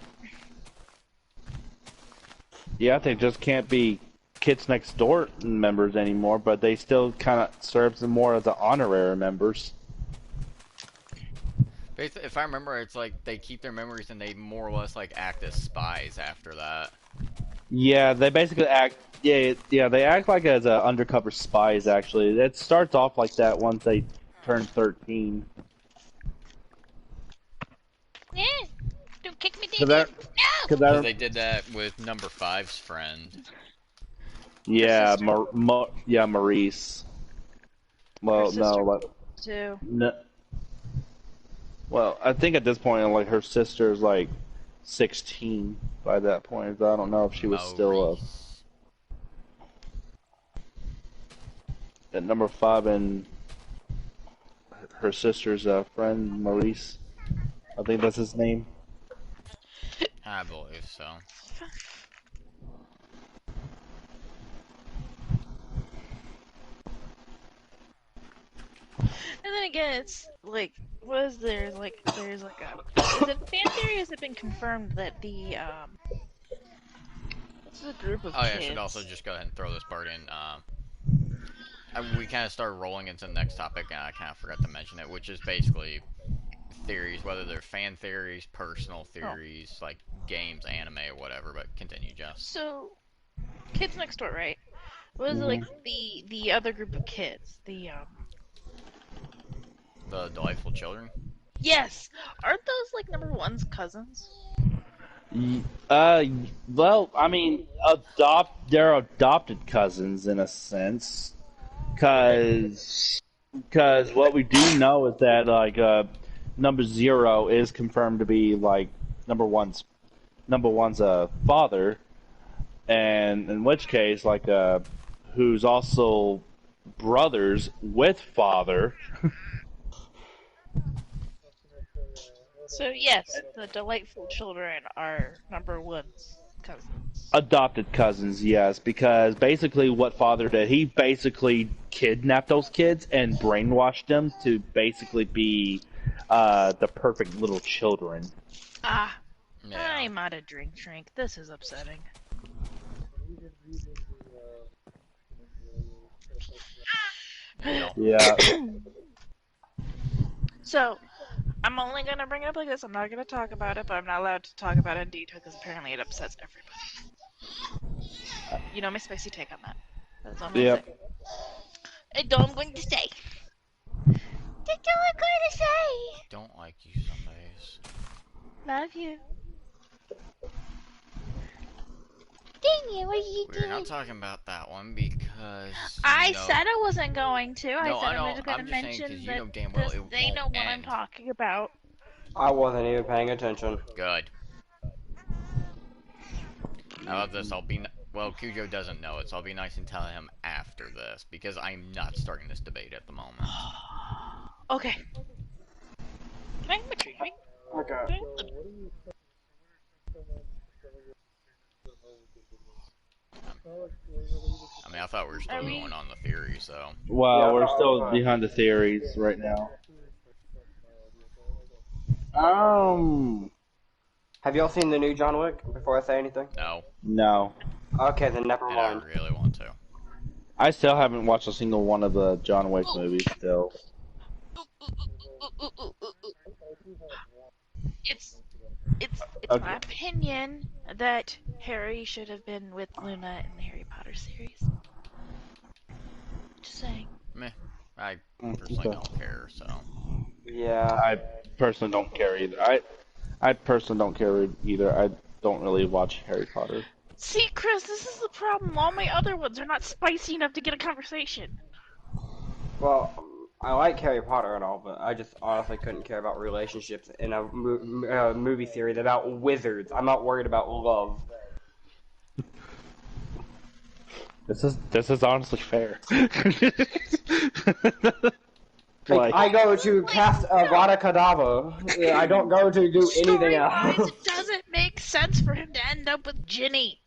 S2: Yeah, they just can't be Kids Next Door members anymore, but they still kind of serves them more as the honorary members.
S1: If I remember, it's like they keep their memories and they more or less like act as spies after that.
S2: Yeah, they basically act Yeah, they act like as undercover spies. Actually, it starts off like that once they turn 13.
S4: Yeah. Don't kick me,
S2: Cause
S4: Damien.
S2: that, cause
S4: No.
S1: Because
S2: that,
S1: they did that with number five's friend.
S4: Her
S2: yeah,
S4: sister
S2: yeah, Maurice.
S4: her
S2: Well, no,
S4: sister
S2: like,
S4: too.
S2: no, well, I think at this point, like, her sister's like 16 by that point. I don't know if she was still
S1: Maurice.
S2: at number 5, and her sister's friend Maurice. I think that's his name.
S1: I believe so.
S4: And then again, it's like, was there's like a, is it fan theory? Or has it been confirmed that the this is a group of
S1: Oh yeah, I should also
S4: kids?
S1: just go ahead and throw this part in. We kind of started rolling into the next topic, and I kind of forgot to mention it, which is basically theories, whether they're fan theories, personal
S4: Oh,
S1: theories, like games, anime, or whatever. But continue, Jess.
S4: so kids next door, right? Was it
S2: Hmm
S4: like the other group of kids? The
S1: The delightful children.
S4: yes, aren't those like number one's cousins?
S2: Uh, well, I mean, they're adopted cousins in a sense,
S4: Okay.
S2: cause what we do know is that like number 0 is confirmed to be like number one's father, and in which case like who's also brothers with father.
S4: So yes, the delightful children are number one's cousins.
S2: Adopted cousins, yes, because basically what father did, he basically kidnapped those kids and brainwashed them to basically be the perfect little children.
S4: Ah,
S1: Yeah.
S4: I'm out of drink drink. This is upsetting.
S1: Deal.
S2: Yeah,
S4: So, I'm only gonna bring it up like this. I'm not gonna talk about it, but I'm not allowed to talk about it in detail because apparently it upsets everybody. You know my spicy take on that. That's all I'm gonna say.
S2: yep.
S4: It's all I'm going to say. That's all I'm going to say.
S1: Don't like you some days.
S4: Love you. Damien, what are you
S1: We're not
S4: doing?
S1: talking about that one because
S4: I said I wasn't going to. I
S1: No,
S4: said
S1: I
S4: I'm
S1: know.
S4: just gonna
S1: I'm just saying because
S4: mention
S1: you
S4: that
S1: know damn well
S4: this,
S1: it
S4: they
S1: won't
S4: know what I'm
S1: end.
S4: talking about.
S3: I wasn't even paying attention.
S1: Good. How about this? Well, Cujo doesn't know it, so I'll be nice and tell him after this because I'm not starting this debate at the moment.
S4: Okay. Can I have my drink?
S3: Okay.
S4: Can I have the-
S1: I mean, I thought we were
S4: Are
S1: still going
S4: we?
S1: on the theory, so
S2: Well,
S3: Yeah,
S2: we're
S3: that was
S2: still behind the theories right now. Um,
S3: Have y'all seen the new John Wick before I say anything?
S1: no,
S2: no,
S3: Okay, then never
S1: and I
S3: mind.
S1: really want to.
S2: I still haven't watched a single one of the John Wick
S4: Ooh,
S2: movies. Still,
S4: ooh, ooh, ooh, ooh, ooh, ooh. It's it's
S2: okay.
S4: my opinion that Harry should have been with Luna in the Harry Potter series. Just saying.
S1: Meh. I personally
S2: Okay.
S1: don't care, so.
S3: Yeah.
S2: I personally don't care either. I personally don't care either. I don't really watch Harry Potter.
S4: See, Chris, this is the problem. All my other ones are not spicy enough to get a conversation.
S3: Well, I like Harry Potter and all, but I just honestly couldn't care about relationships in a movie series about wizards. I'm not worried about love.
S2: This is honestly fair.
S3: Like,
S2: Like,
S3: I go to cast Avada Kedavra. Yeah, I don't go to do anything
S4: Story-wise,
S3: else.
S4: it doesn't make sense for him to end up with Ginny.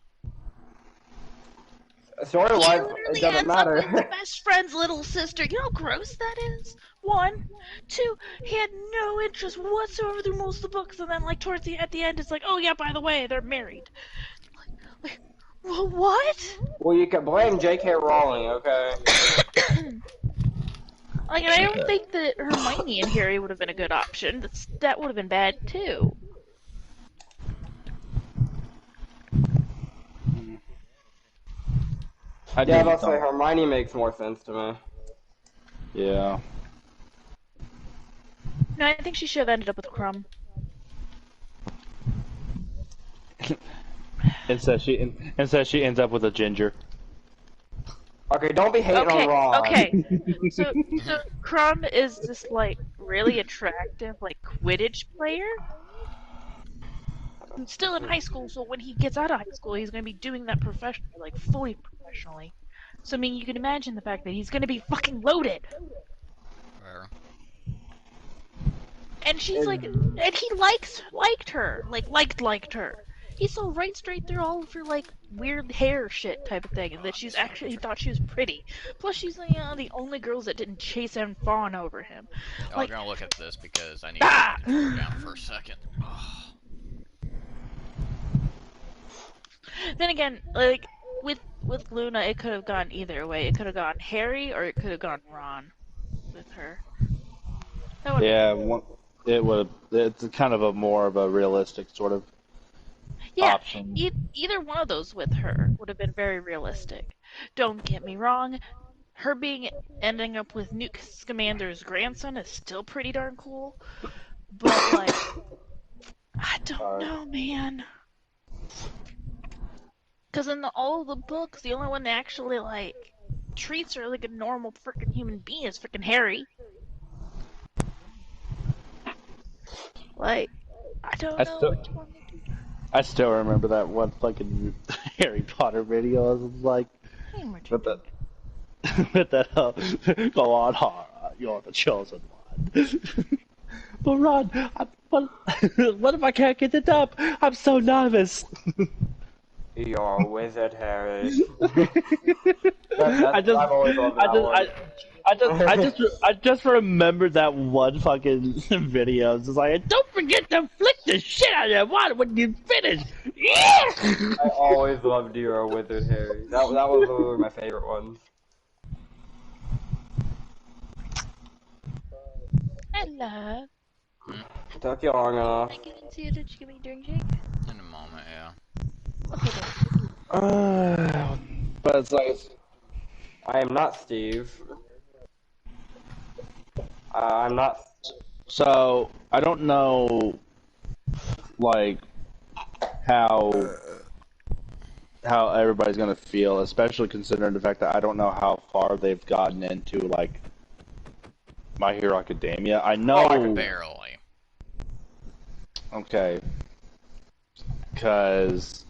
S4: He
S3: Story-wise, it
S4: literally
S3: doesn't
S4: ends up with his
S3: matter.
S4: best friend's little sister. You know how gross that is? One. Two, he had no interest whatsoever through most of the books, and then, like, at the end, it's like, oh, yeah, by the way, they're married. Like, well, what?
S3: Well, you can blame J.K. Rowling, okay?
S4: Like, and I don't think that Hermione and Harry would have been a good option. That would have been bad, too.
S2: I
S3: Yeah,
S2: do
S3: I'll say
S2: don't.
S3: Hermione makes more sense to me.
S2: Yeah.
S4: No, I think she should have ended up with Crumb.
S2: Instead she ends up with a ginger.
S3: Okay, don't be hating on
S4: Okay,
S3: Ron.
S4: okay. So Crumb is this like really attractive like Quidditch player who's still in high school. So when he gets out of high school, he's gonna be doing that professionally, like fully professionally. So I mean, you can imagine the fact that he's gonna be fucking loaded.
S1: Fair.
S4: And she's like, and he liked her, liked her. He saw right straight through all of her like weird hair shit type of thing, and that she's actually he thought she was pretty. Plus, she's the only girls that didn't chase and fawn over him.
S1: I'm
S4: Like,
S1: gonna look at this because I need to put my
S4: ah!
S1: controller down for a second. Oh,
S4: Then again, like with Luna, it could have gone either way. It could have gone Harry or it could have gone Ron with her. That would have been
S2: Yeah, it would. It's kind of a more of a realistic sort of
S4: yeah.
S2: option.
S4: Either one of those with her would have been very realistic. Don't get me wrong. Her being ending up with Newt Scamander's grandson is still pretty darn cool. But like, I don't
S2: Alright.
S4: know, man. Because in all the books, the only one that actually like treats her like a normal freaking human being is freaking Harry. Like, I
S2: I
S4: don't know
S2: still,
S4: what you want me to do.
S2: I still remember that one fucking Harry Potter video. I was like,
S4: Hey, what you
S2: with that,
S4: think?
S2: with that, go on, Hara, you're the chosen one. But Ron, what if I can't get it up? I'm so nervous.
S3: You're a wizard, Harry.
S2: I just,
S3: I've always loved
S2: I
S3: that
S2: just,
S3: one.
S2: I just remembered that one fucking video. It's just like, don't forget to flick the shit out of that water when you finish. Yeah.
S3: I always loved You're a Wizard, Harry. That was one of my favorite ones.
S4: Hello.
S3: Took you long enough.
S4: I get into you. Did you give me a drink, Jake?
S1: in a moment, yeah.
S4: Okay, then.
S2: But it's like,
S3: I am not Steve. I'm not.
S2: so I don't know, like how everybody's gonna feel, especially considering the fact that I don't know how far they've gotten into like My Hero Academia. I know,
S1: Barely.
S2: okay, because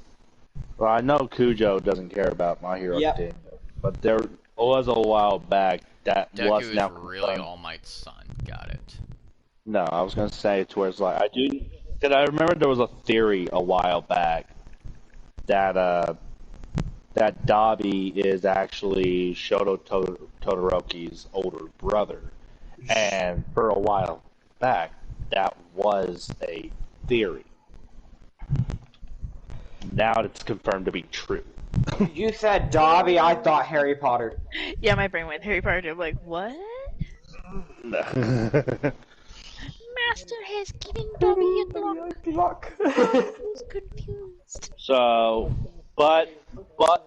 S2: well, I know Cujo doesn't care about My Hero
S3: Yep.
S2: Academia, but there was a while back that
S1: Deku
S2: was
S1: is
S2: now
S1: really
S2: confirmed.
S1: All Might's son. Got it.
S2: No, I was gonna say to where it's like I do. Cause I remember there was a theory a while back that that Dobby is actually Todoroki's older brother, and for a while back that was a theory. Now it's confirmed to be true.
S3: You said Dobby, I thought Harry Potter.
S4: Yeah, my brain went Harry Potter. I'm like, what? Master has given Dobby a Glock.
S3: Luck.
S4: Who's confused?
S2: So, but but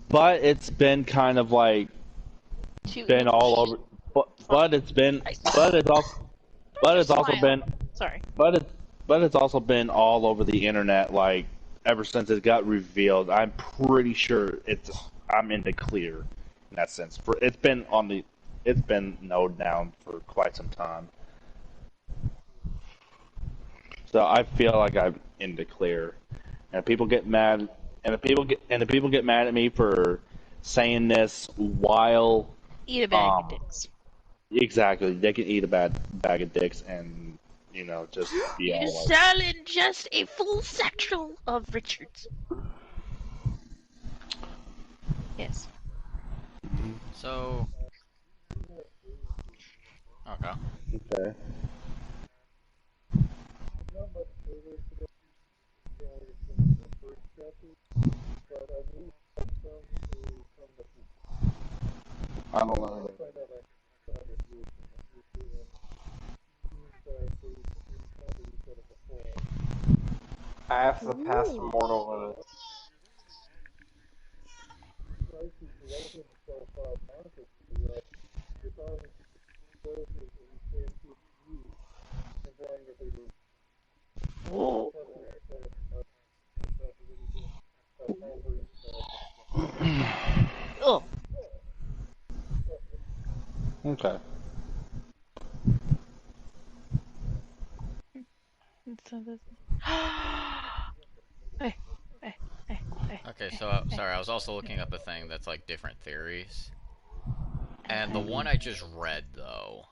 S2: but it's been kind of like
S4: Too
S2: been all over. But it's been but it's also but it's also been
S4: Sorry.
S2: but it's but it's also been all over the internet like ever since it got revealed. I'm pretty sure I'm in the clear in that sense. It's been known down for quite some time. So I feel like I'm in the clear. And people get mad and the people get mad at me for saying this while
S4: Eat a bag of
S2: um
S4: dicks.
S2: exactly they can eat a bad bag of dicks and just be all like
S4: Sell just a full satchel of Richards. Yes.
S1: So, okay.
S2: okay. I don't know.
S3: I have surpassed
S4: Ooh.
S3: mortal limits.
S4: Whoa. Oh.
S2: Okay.
S4: So this. Hey, hey, hey, hey,
S1: Okay,
S4: hey,
S1: so
S4: hey.
S1: sorry, I was also looking up a thing that's like different theories. And the
S4: Okay.
S1: one I just read, though,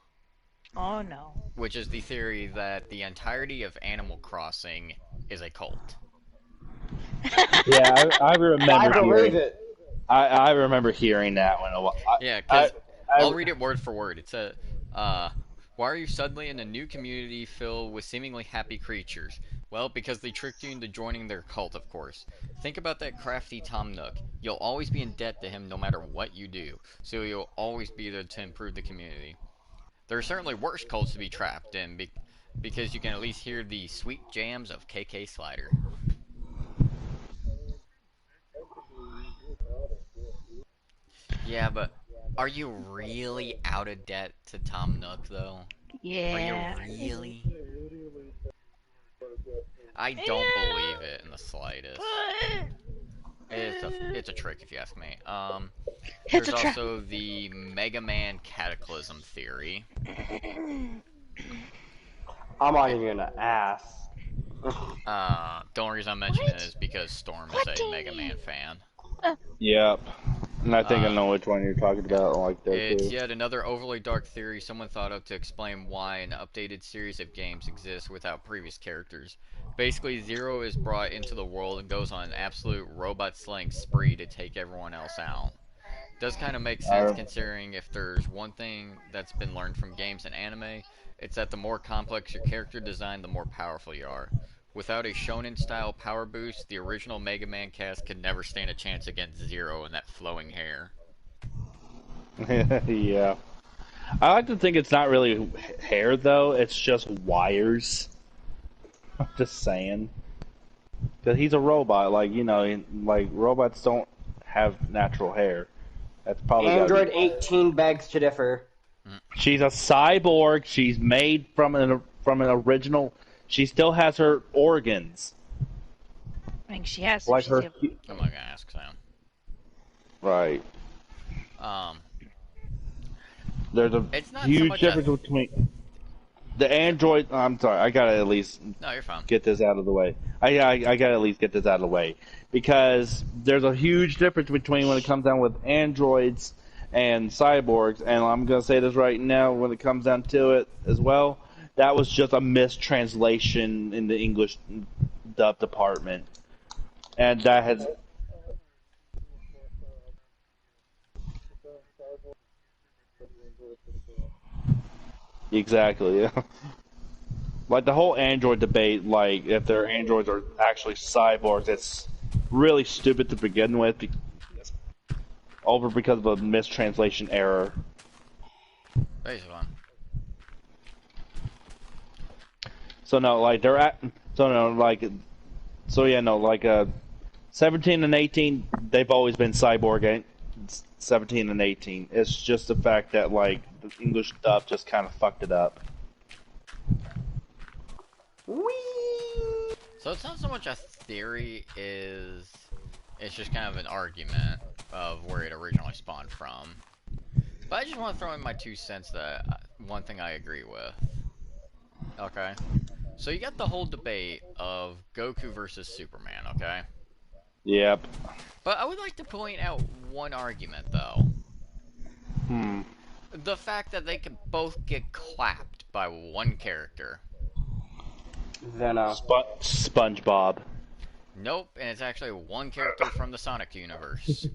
S4: Oh no.
S1: which is the theory that the entirety of Animal Crossing is a cult.
S2: Yeah, I
S3: I
S2: remember
S3: believe
S2: hearing.
S3: it.
S2: I remember hearing that one a while.
S1: Yeah,
S2: I,
S1: because
S2: I,
S1: I'll read it word for word. It's a, uh, why are you suddenly in a new community filled with seemingly happy creatures? Well, because they tricked you into joining their cult, of course. Think about that crafty Tom Nook. You'll always be in debt to him no matter what you do, so you'll always be there to improve the community. There are certainly worse cults to be trapped in, because you can at least hear the sweet jams of KK Slider. Yeah, but are you really out of debt to Tom Nook, though? Are you
S4: Yeah.
S1: really? I don't
S4: Yeah.
S1: believe it in the slightest.
S4: But
S1: It's a trick if you ask me.
S4: it's
S1: There's
S4: a trap.
S1: also the Mega Man Cataclysm theory.
S3: I'm not
S1: It,
S3: even gonna ask.
S1: the only reason I'm mentioning it
S4: What?
S1: is because Storm is
S4: What
S1: a Mega
S4: do
S1: Man fan.
S2: yep. And I think I
S1: Uh,
S2: know which one you're talking
S1: yeah.
S2: about like that
S1: It's
S2: too.
S1: yet another overly dark theory someone thought of to explain why an updated series of games exists without previous characters. Basically, Zero is brought into the world and goes on an absolute robot slaying spree to take everyone else out. Does kind of make sense
S2: I,
S1: considering if there's one thing that's been learned from games and anime, it's that the more complex your character design, the more powerful you are. Without a shonen style power boost, the original Mega Man cast could never stand a chance against Zero and that flowing hair.
S2: yeah. I like to think it's not really hair though. It's just wires. Just saying. Because he's a robot. Like like robots don't have natural hair. That's probably got to be
S3: Android
S2: wire.
S3: 18 begs to differ.
S1: Mm.
S2: She's a cyborg. She's made from an original. She still has her organs,
S4: I think she has if
S2: like
S4: she's
S2: her.
S4: able.
S1: I'm not gonna ask Sam.
S2: Right.
S1: Um,
S2: There's a
S1: it's not so
S2: huge
S1: much a.
S2: difference between the
S1: Yeah,
S2: android. I'm sorry. I gotta at least
S1: no, you're fine.
S2: get this out of the way. I gotta at least get this out of the way because there's a huge difference between when it comes down with androids and cyborgs, and I'm gonna say this right now when it comes down to it as well. That was just a mistranslation in the English dub department, and that has exactly yeah. Like the whole android debate, like if their androids are actually cyborgs, it's really stupid to begin with. Over because of a mistranslation error.
S1: Basically.
S2: So no, like they're at. So no, like. So yeah, no, like 17 and 18, they've always been cyborg. 17 and 18. It's just the fact that like the English dub just kind of fucked it up.
S3: Whee!
S1: So it's not so much a theory, it's just kind of an argument of where it originally spawned from. But I just want to throw in my 2 cents that one thing I agree with. Okay. So you got the whole debate of Goku versus Superman, okay?
S2: Yep.
S1: But I would like to point out one argument, though.
S2: Hmm.
S1: The fact that they could both get clapped by one character.
S3: Zeno.
S2: SpongeBob.
S1: Nope, and it's actually one character from the Sonic universe.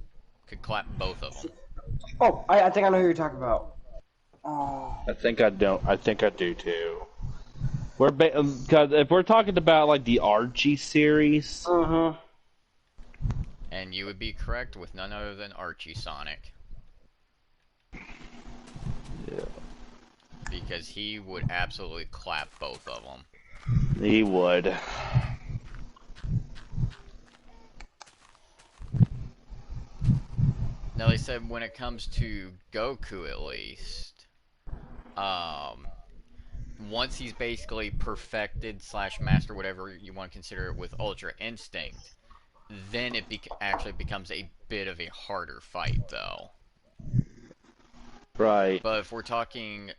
S1: Could clap both of them.
S3: Oh, I think I know who you're talking about. Oh.
S2: I think I don't. I think I do too. Because if we're talking about like the Archie series,
S3: Mm-hmm.
S1: And you would be correct with none other than Archie Sonic.
S2: yeah,
S1: Because he would absolutely clap both of them.
S2: he would.
S1: Now they said when it comes to Goku, at least, um, once he's basically perfected slash master whatever you want to consider it with Ultra Instinct, then it actually becomes a bit of a harder fight, though.
S2: Right.
S1: But if we're talking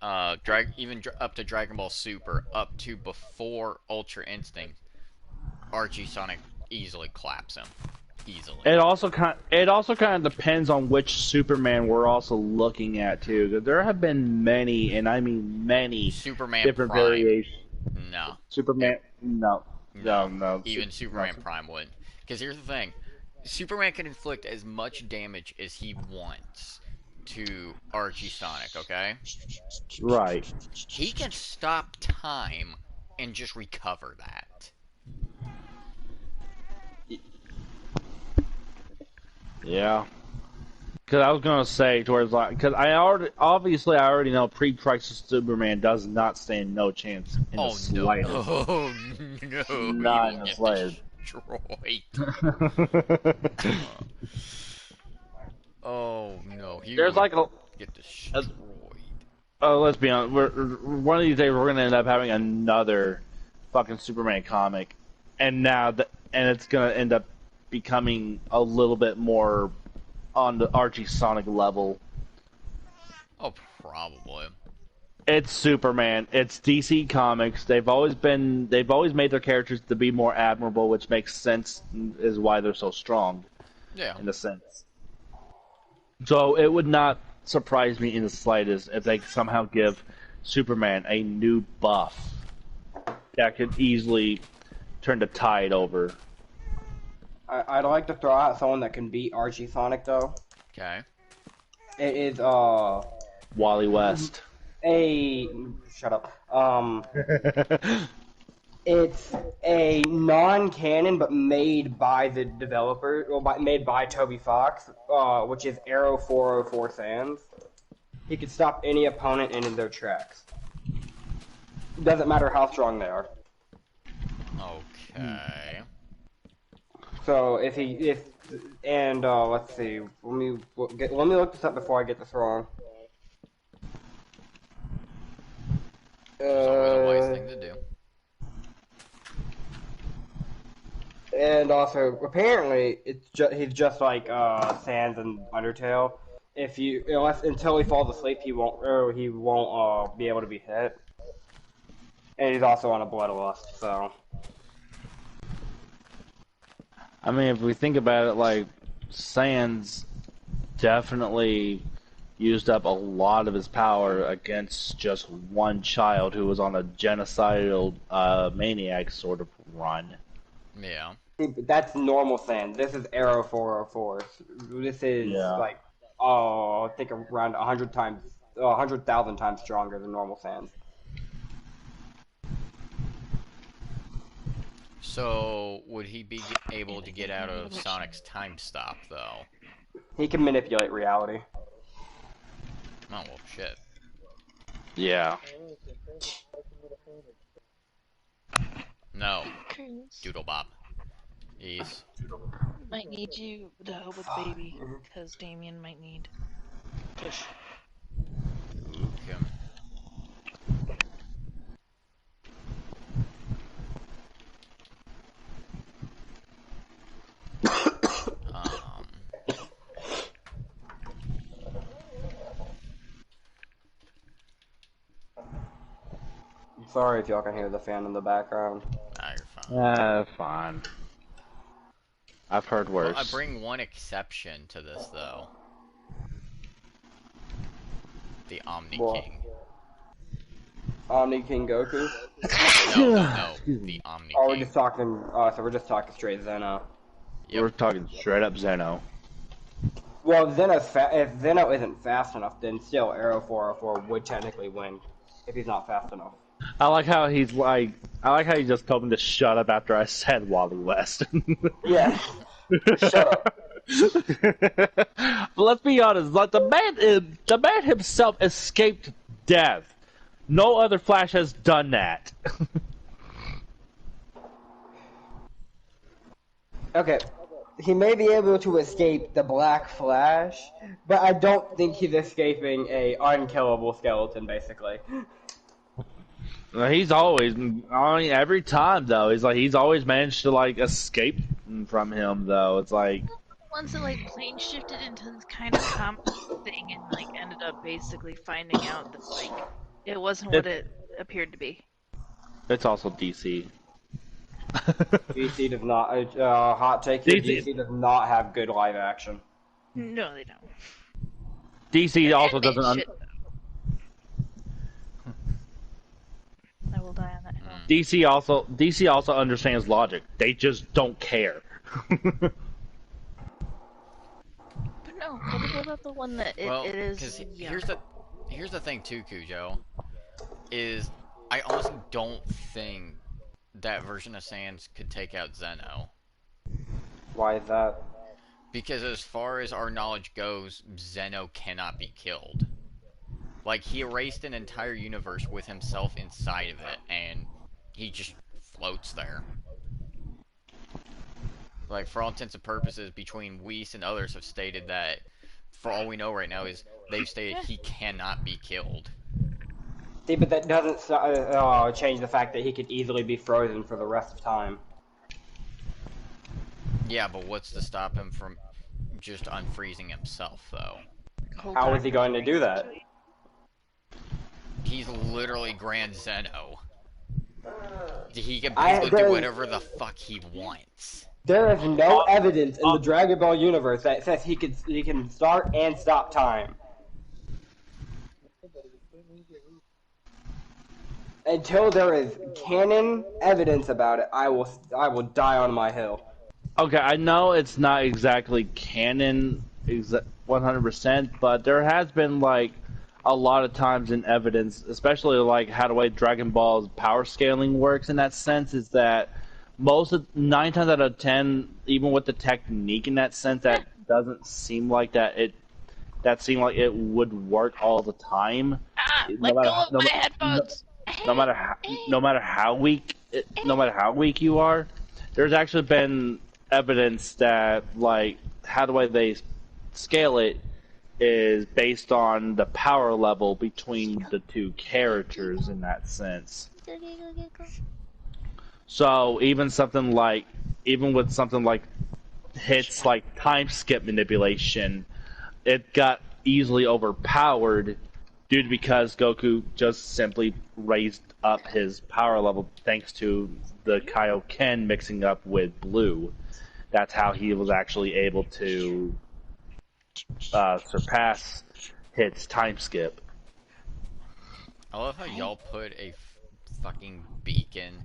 S1: even up to Dragon Ball Super, up to before Ultra Instinct, Archie Sonic easily claps him. Easily.
S2: It also kind of depends on which Superman we're also looking at too. 'Cause there have been many, and I mean many,
S1: Superman
S2: different
S1: Prime.
S2: variations.
S1: No.
S2: Superman, no,
S1: No.
S2: no.
S1: Even Superman Prime wouldn't. Because here's the thing. Superman can inflict as much damage as he wants to Archie Sonic, okay?
S2: Right.
S1: He can stop time and just recover that.
S2: Yeah. Because I was gonna say towards like, because I already know pre-crisis Superman does not stand no chance in the slightest.
S1: Oh no,
S2: Not
S1: he
S2: in
S1: will
S2: the
S1: get
S2: slightest.
S1: destroyed. Oh no, he
S2: There's
S1: will
S2: like
S1: get destroyed.
S2: let's be honest. One of these days we're gonna end up having another fucking Superman comic, and it's gonna end up becoming a little bit more on the Archie Sonic level.
S1: Oh, probably.
S2: It's Superman. It's DC Comics. They've always made their characters to be more admirable, which makes sense. Is why they're so strong.
S1: Yeah.
S2: In a sense. So it would not surprise me in the slightest if they somehow give Superman a new buff that could easily turn the tide over.
S3: I'd like to throw out someone that can beat Archie Sonic though.
S1: Okay.
S3: It is
S2: Wally West.
S3: Shut up. It's a non-canon but made by the developer, made by Toby Fox, which is Arrow 404 Sans. He can stop any opponent in their tracks. Doesn't matter how strong they are.
S1: Okay.
S3: So let's see. Let me look this up before I get this wrong.
S1: It's always a wise thing to do.
S3: And also, apparently, he's just like Sans and Undertale. Until he falls asleep, he won't be able to be hit. And he's also on a bloodlust, so.
S2: I mean, if we think about it, like Sans definitely used up a lot of his power against just one child who was on a genocidal maniac sort of run.
S1: Yeah.
S3: That's normal Sans. This is Arrow 404. This is I think around 100,000 times stronger than normal Sans.
S1: So, would he be able to get out of Sonic's time stop, though?
S3: He can manipulate reality.
S1: Oh, well, shit.
S2: Yeah.
S1: No.
S4: Chris,
S1: Doodle Bob. Yes.
S4: might need you to help with baby, because Damien might need push.
S1: Okay.
S3: Sorry if y'all can hear the fan in the background.
S1: You're fine.
S2: Fine. I've heard worse.
S1: Well, I bring one exception to this, though. The Omni King.
S3: Omni King Goku?
S1: No, the Omni
S3: Oh,
S1: King.
S3: we're just talking straight Zeno.
S1: Yep.
S2: We're talking straight up Zeno.
S3: Well, if Zeno isn't fast enough, then still Arrow 404 would technically win if he's not fast enough.
S2: I like how he just told me to shut up after I said Wally West.
S3: Yeah. Shut up.
S2: But let's be honest, like the man himself escaped death. No other Flash has done that.
S3: Okay. he may be able to escape the Black Flash, but I don't think he's escaping a unkillable skeleton, basically.
S2: He's always, I mean, every time though, he's always managed to like escape from him though. It's like
S4: Ones that like plane shifted into this kind of common thing and like ended up basically finding out that like it wasn't what it appeared to be.
S2: it's also DC.
S3: DC does not. Hot take here. DC does not have good live action.
S4: No, they don't.
S2: DC also
S4: Animated
S2: doesn't.
S4: shit, I will die on that hill.
S2: DC also understands logic. They just don't care.
S4: But no, what about the one that it is?
S1: Because
S4: Yeah.
S1: here's the thing too, Cujo, is I honestly don't think that version of Sans could take out Zeno.
S3: Why is that?
S1: Because as far as our knowledge goes, Zeno cannot be killed. Like, he erased an entire universe with himself inside of it, and he just floats there. Like, for all intents and purposes, between Weiss and others have stated that, for all we know right now, is they've stated he cannot be killed.
S3: See, but that doesn't change the fact that he could easily be frozen for the rest of time.
S1: Yeah, but what's to stop him from just unfreezing himself, though?
S3: How is he going to do that?
S1: He's literally Grand Zeno. He can basically do whatever the fuck he wants.
S3: There is no evidence in the Dragon Ball universe that says he can start and stop time. Until there is canon evidence about it, I will die on my hill.
S2: Okay, I know it's not exactly canon 100%, but there has been like a lot of times in evidence, especially like how the way Dragon Ball's power scaling works in that sense, is that 9 times out of 10, even with the technique in that sense, that doesn't seem like that seemed like it would work all the time.
S4: Let go of my headphones.
S2: No matter how weak you are, there's actually been evidence that like how the way they scale it is based on the power level between the two characters in that sense. So even with something like hits like time skip manipulation, it got easily overpowered because Goku just simply raised up his power level thanks to the Kaioken mixing up with Blue. That's how he was actually able to surpass his time skip.
S1: I love how y'all put a fucking beacon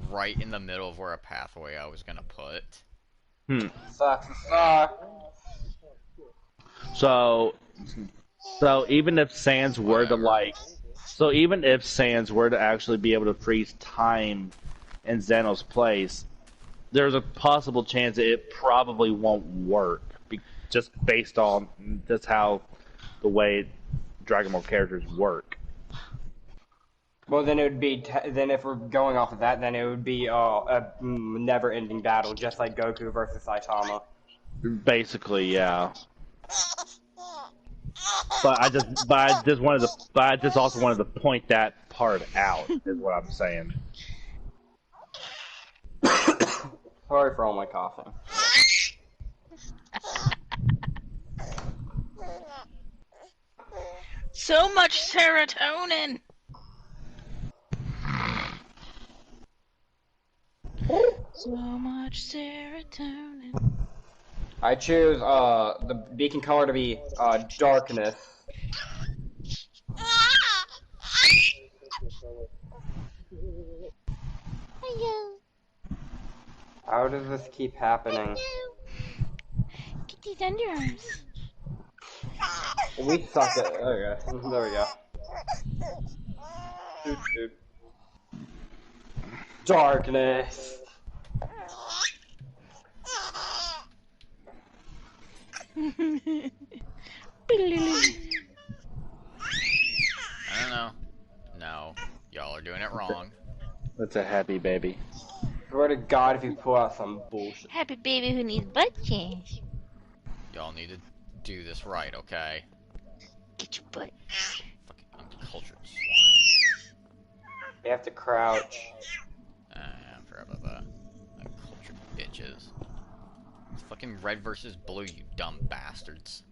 S1: right in the middle of where a pathway I was gonna put.
S3: Sucks.
S2: So even if Sans were to actually be able to freeze time in Zeno's place, there's a possible chance that it probably won't work, just based on just how the way Dragon Ball characters work.
S3: Well, then it would be. Then if we're going off of that, then it would be a never-ending battle, just like Goku versus Saitama.
S2: Basically, yeah. But I just also wanted to point that part out, is what I'm saying.
S3: Sorry for all my coughing.
S4: So much serotonin. So much serotonin.
S3: I choose the beacon color to be darkness. How does this keep happening?
S4: Get these underarms.
S3: We suck at. Okay, there we go. Shoot. Darkness.
S1: I don't know. No, y'all are doing it wrong.
S2: That's a happy baby.
S3: Swear to God, if you pull out some bullshit.
S4: Happy baby who needs butt change.
S1: Y'all need to do this right, okay?
S4: Get your butt.
S1: Fucking uncultured swine.
S3: You have to crouch.
S1: I forgot about that. Uncultured bitches. It's fucking red versus blue, you dumb bastards.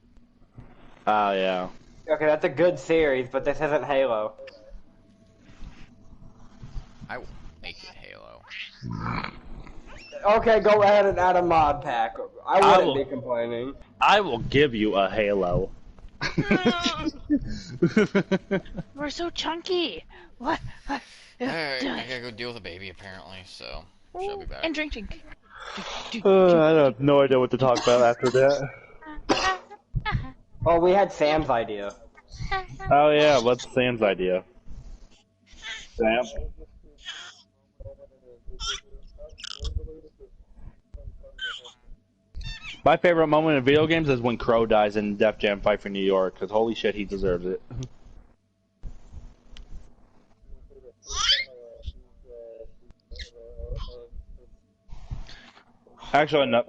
S2: Oh, yeah.
S3: Okay, that's a good series, but this isn't Halo.
S1: I will make it Halo.
S3: Okay, go ahead and add a mod pack. I wouldn't be complaining.
S2: I will give you a Halo.
S4: We're so chunky. What?
S1: Alright, I gotta go deal with the baby apparently, so she'll be back.
S4: And drink.
S2: I have no idea what to talk about after that.
S3: Oh, we had Sam's idea.
S2: Oh, yeah, what's Sam's idea? Sam? My favorite moment in video games is when Crow dies in Def Jam Fight for New York, because holy shit, he deserves it. Actually, no.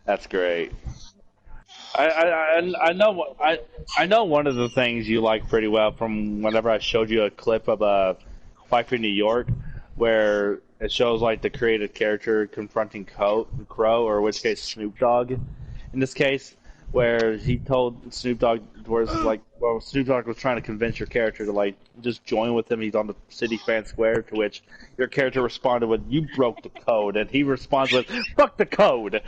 S2: That's great. I know one of the things you like pretty well from whenever I showed you a clip of a Fight for New York, where it shows like the creative character confronting Crow, or in which case Snoop Dogg, in this case, where he told Snoop Dogg Snoop Dogg was trying to convince your character to like just join with him. He's on the City Fan Square, to which your character responded with, "You broke the code," and he responds with, "Fuck the code."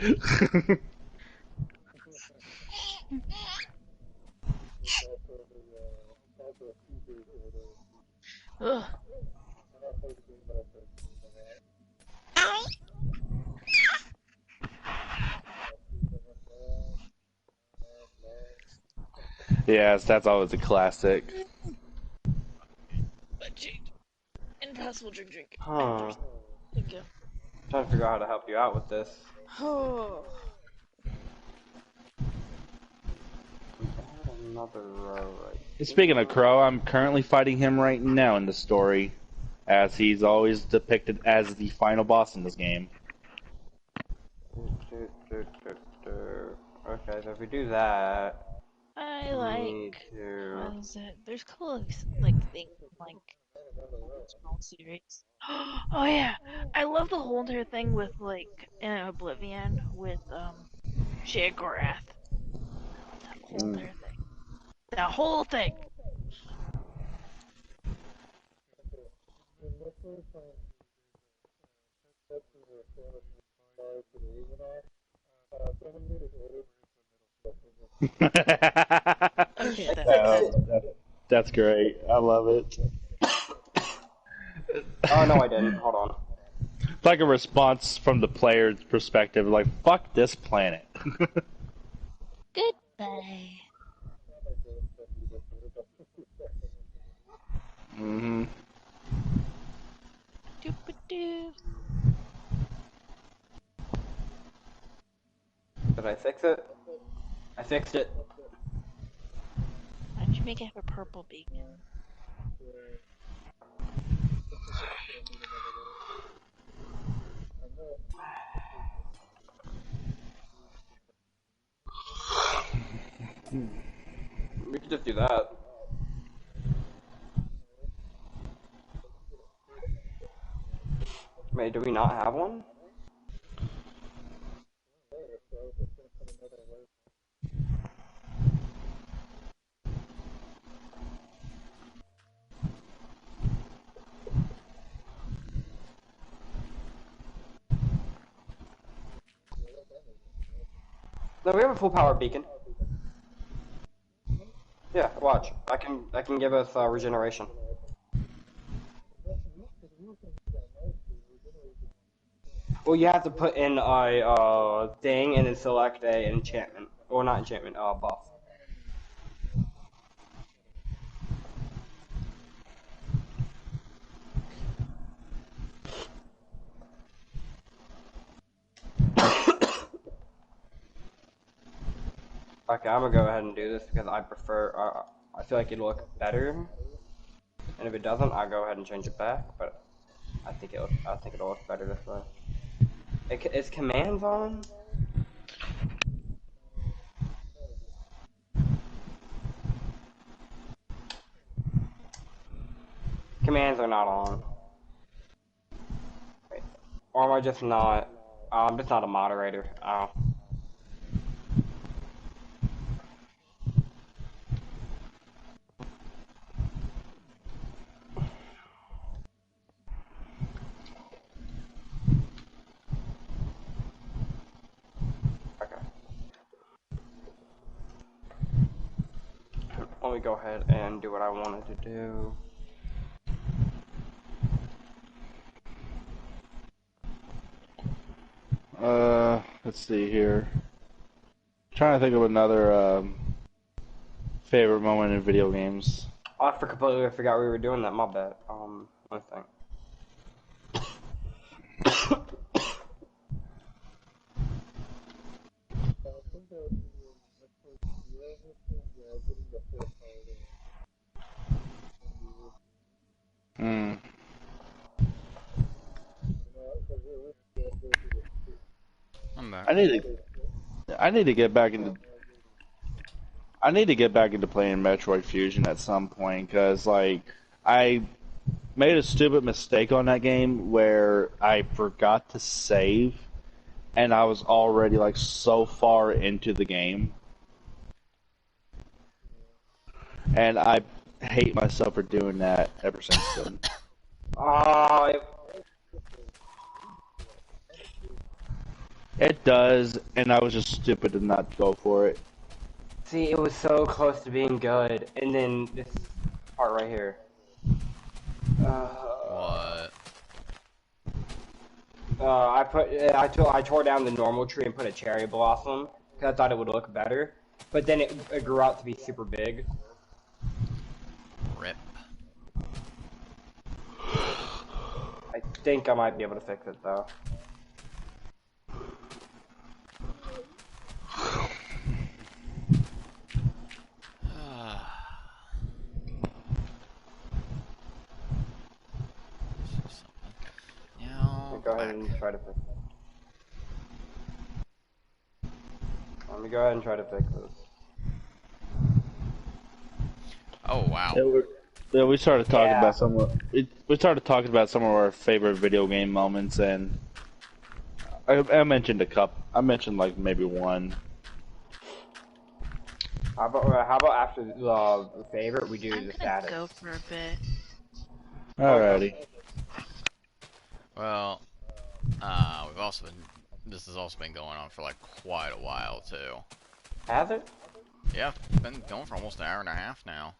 S4: Ugh.
S2: Yes, that's always a classic.
S4: Butt change. Impossible drink.
S3: Huh.
S4: Thank you.
S3: Trying to figure out how to help you out with this.
S4: Oh.
S3: Another row right.
S2: Speaking of Crow, I'm currently fighting him right now in the story, as he's always depicted as the final boss in this game.
S3: Okay, so if we do that,
S4: I
S3: we
S4: like.
S3: need to.
S4: What is it? There's cool like things like small series. Oh yeah, I love the whole entire thing with like in Oblivion with Sheogorath. That whole entire thing. That whole thing. Okay,
S2: That's great. I love it.
S3: Oh no, I didn't. Hold on.
S2: It's like a response from the player's perspective, like, fuck this planet.
S4: Goodbye.
S2: Mm-hmm.
S4: Doop-a-doo.
S3: Did I fix it? I fixed it.
S4: Why don't you make it have a purple beacon?
S3: We could just do that. Wait, do we not have one? No, we have a full power beacon. Yeah, watch. I can give us regeneration. Well, you have to put in a thing and then select a enchantment, or not enchantment, buff. Okay, I'm gonna go ahead and do this because I prefer. I feel like it'll look better, and if it doesn't, I'll go ahead and change it back. But I think it'll look better this way. Is commands on? Commands are not on. Wait. Or am I just not? I'm just not a moderator. Oh. Okay. Let me go ahead and do what I wanted to do.
S2: Let's see here. Trying to think of another favorite moment in video games.
S3: I completely forgot we were doing that. My bad. One thing.
S2: Hmm.
S1: I'm back.
S2: I need to. I need to get back into. I need to get back into playing Metroid Fusion at some point because, like, I made a stupid mistake on that game where I forgot to save, and I was already like so far into the game, and I hate myself for doing that ever since then.
S3: Oh,
S2: It does, and I was just stupid to not go for it.
S3: see, it was so close to being good, and then this part right here.
S1: What?
S3: I tore down the normal tree and put a cherry blossom because I thought it would look better, but then it grew out to be super big.
S1: Rip.
S3: I think I might be able to fix it though. Let
S1: Now
S3: me
S1: go
S3: go ahead
S1: back.
S3: and try to fix it. Let me go ahead and try to fix this.
S1: Oh wow.
S2: Yeah, we started talking
S3: Yeah.
S2: about we started talking about some of our favorite video game moments, and I mentioned a couple. I mentioned like maybe one.
S3: How about after the favorite we do
S4: I'm
S3: the
S4: gonna
S3: saddest?
S4: go for a bit.
S2: Alrighty.
S1: Well, we've also been. This has also been going on for like quite a while too.
S3: Has it?
S1: Yeah, it's been going for almost an hour and a half now.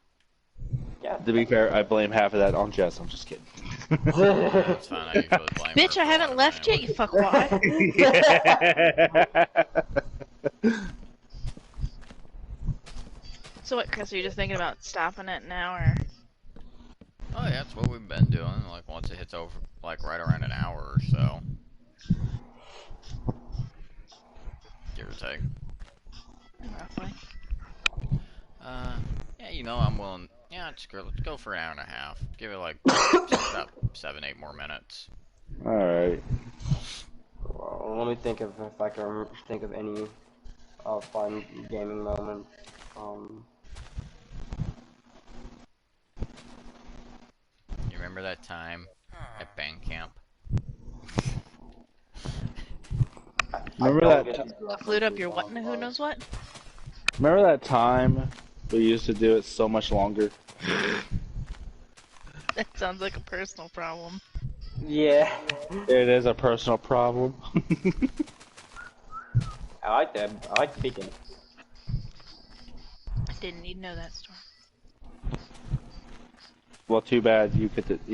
S3: Yeah.
S2: To be fair, I blame half of that on Jess. I'm just kidding.
S1: That's fine. I usually blame her
S4: Bitch,
S1: for
S4: I
S1: a lot
S4: haven't
S1: of it
S4: left yet,
S1: anyway.
S4: you fuckwad. So what, Chris, are you just thinking about stopping it now, or?
S1: Oh yeah, that's what we've been doing. Like once it hits over, like right around an hour or so, give or take.
S4: Roughly.
S1: Yeah, you know, I'm willing. Yeah, let's go for an hour and a half. Give it like about 7, 8 more minutes.
S2: Alright.
S3: Well, let me think of if I can think of any fun gaming moments.
S1: You remember that time at band camp?
S3: I
S2: Remember
S3: don't
S2: that?
S3: get these
S4: Flute up
S3: references
S4: your
S3: on
S4: what and who knows what?
S2: Remember that time we used to do it so much longer?
S4: That sounds like a personal problem.
S3: Yeah.
S2: It is a personal problem.
S3: I like that. I like speaking.
S4: I didn't need to know that story.
S2: Well, too bad you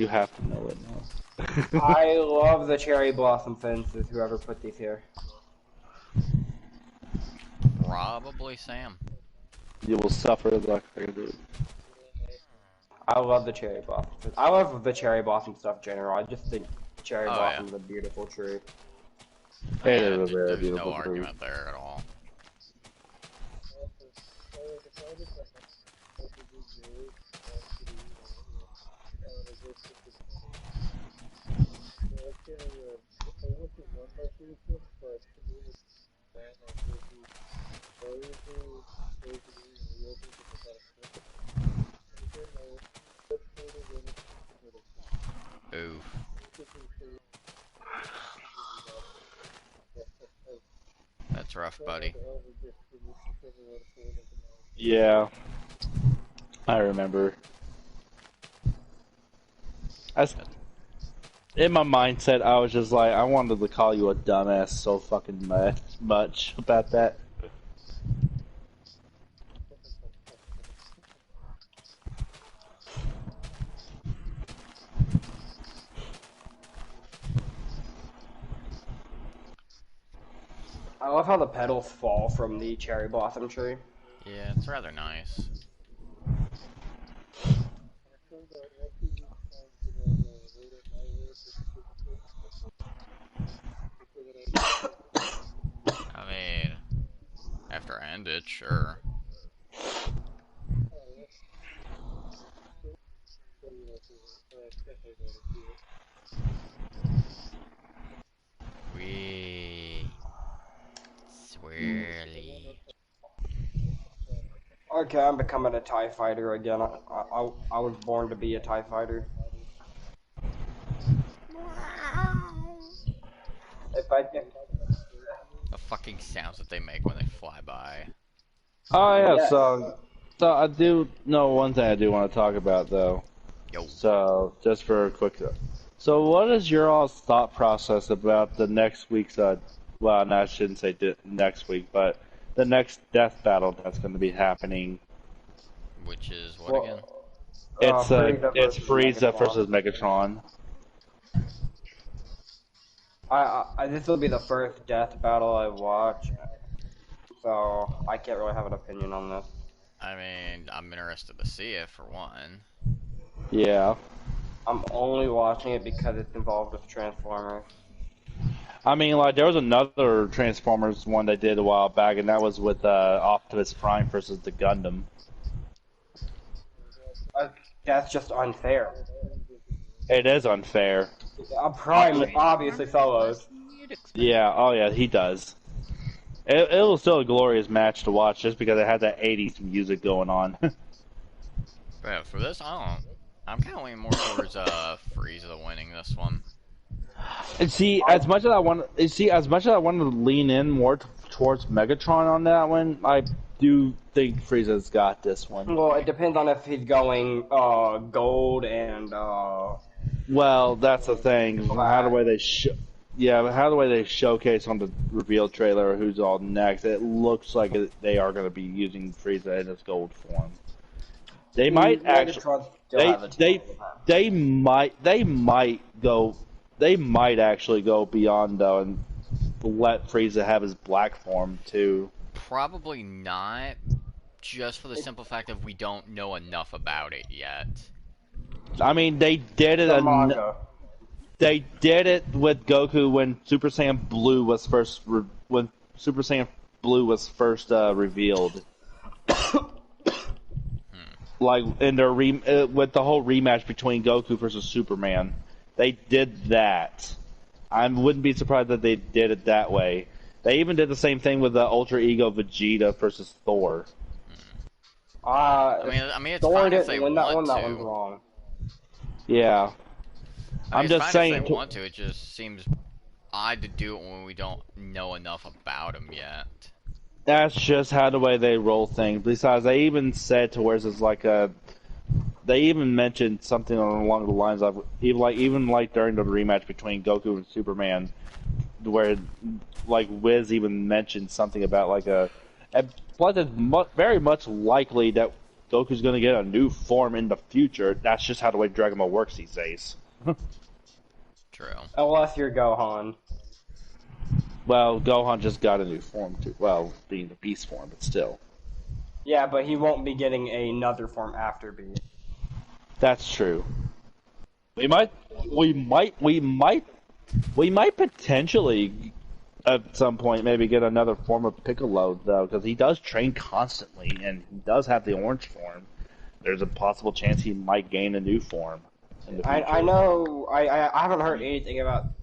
S2: have to know it now.
S3: I love the cherry blossom fences. Whoever put these here.
S1: Probably Sam.
S2: You will suffer like I do.
S3: I love the cherry blossom. I love the cherry blossom stuff in general. I just think cherry
S1: Oh yeah.
S3: blossom is a beautiful tree.
S1: Oh
S2: It
S1: yeah.
S2: is a very
S1: There's no
S2: beautiful tree.
S1: argument there at all. Oof. That's rough, buddy.
S2: Yeah, I remember. I, in my mindset, I was just like, I wanted to call you a dumbass so fucking much about that.
S3: I love how the petals fall from the cherry blossom tree.
S1: Yeah, it's rather nice. I mean, after I end it, sure. Wee. Swirly.
S3: Okay, I'm becoming a TIE fighter again. I was born to be a TIE fighter. If I can.
S1: The fucking sounds that they make when they fly by.
S2: Oh yeah,
S3: Yes.
S2: so I do know one thing I do want to talk about though.
S1: Yo.
S2: So just for a quick, so what is your all's thought process about the next week's well, no, I shouldn't say next week, but the next death battle that's going to be happening.
S1: Which is what again?
S3: Well,
S2: It's
S3: versus
S2: Frieza versus
S3: Megatron.
S2: Megatron.
S3: This will be the first death battle I watch, so I can't really have an opinion on this.
S1: I mean, I'm interested to see it for one.
S2: Yeah.
S3: I'm only watching it because it's involved with Transformers.
S2: I mean, like there was another Transformers one they did a while back, and that was with Optimus Prime versus the Gundam.
S3: That's just unfair.
S2: It is unfair.
S3: Prime obviously follows.
S2: Yeah. Oh yeah, he does. It was still a glorious match to watch, just because it had that '80s music going on.
S1: But yeah, for this, I'm kind of leaning more towards Frieza winning this one.
S2: And see, as much as I want, as much as I wanted to lean in more towards Megatron on that one, I do think Frieza's got this one.
S3: Well, it depends on if he's going gold and
S2: Well, that's the thing. How the
S3: black.
S2: way how the way they showcase on the reveal trailer who's all next, it looks like they are going to be using Frieza in his gold form. They might actually,
S3: Megatron still
S2: they
S3: has a
S2: they
S3: chance of that.
S2: they might actually go beyond though and let Frieza have his black form too.
S1: Probably not, just for the simple fact that we don't know enough about it yet.
S2: I mean, they did it.
S3: The manga.
S2: They did it with Goku when Super Saiyan Blue was first revealed. Like in their with the whole rematch between Goku versus Superman, they did that. I wouldn't be surprised that they did it that way. They even did the same thing with the Ultra Ego Vegeta versus Thor.
S1: I mean, it's
S3: Thor
S1: fine if they
S3: didn't win that one.
S1: want
S3: That one's
S1: to.
S3: wrong.
S2: Yeah, I'm
S1: It's
S2: just
S1: fine
S2: saying.
S1: if they want to. It just seems odd to do it when we don't know enough about them yet.
S2: That's just how the way they roll things. Besides, they even said to where it's like a. They even mentioned something along the lines of even like during the rematch between Goku and Superman, where like Wiz even mentioned something about like plus it's very much likely that Goku's going to get a new form in the future. That's just how the way Dragon Ball works these days.
S1: True.
S3: Unless you're Gohan.
S2: Well, Gohan just got a new form too. Well, being the Beast form, but still.
S3: Yeah, but he won't be getting another form after Beast.
S2: That's true. We might potentially at some point maybe get another form of Piccolo though, because he does train constantly and he does have the orange form. There's a possible chance he might gain a new form in the future.
S3: I know I haven't heard anything about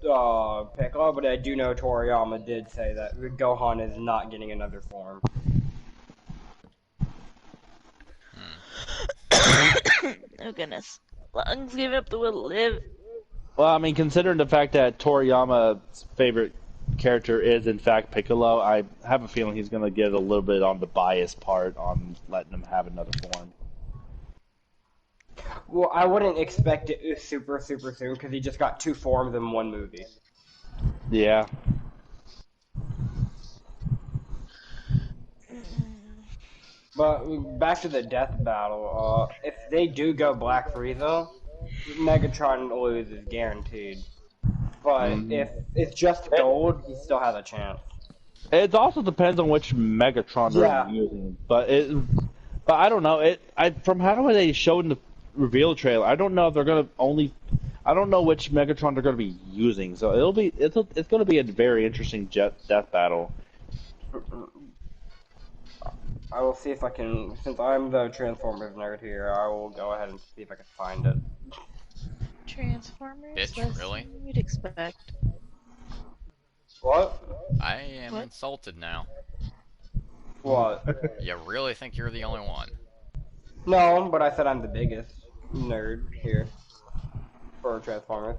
S3: Piccolo, but I do know Toriyama did say that Gohan is not getting another form.
S4: Oh goodness. Lungs give up the will to live.
S2: Well, I mean, considering the fact that Toriyama's favorite character is in fact Piccolo, I have a feeling he's going to get a little bit on the bias part on letting him have another form.
S3: Well, I wouldn't expect it super soon because he just got 2 forms in one movie.
S2: Yeah.
S3: But back to the death battle. If they do go Black Frieza, Megatron loses guaranteed. But if it's just gold, he still has a chance.
S2: It also depends on which Megatron they're using, but I don't know. From how they showed in the reveal trailer, I don't know if they're gonna I don't know which Megatron they're gonna be using. So it's gonna be a very interesting death battle.
S3: I will see if I can. Since I'm the Transformers nerd here, I will go ahead and see if I can find it.
S4: Transformers?
S1: Bitch,
S4: Less
S1: really?
S4: than you'd expect.
S3: What?
S1: I am
S4: What?
S1: insulted now.
S3: What?
S1: You really think you're the only one?
S3: No, but I said I'm the biggest nerd here for Transformers.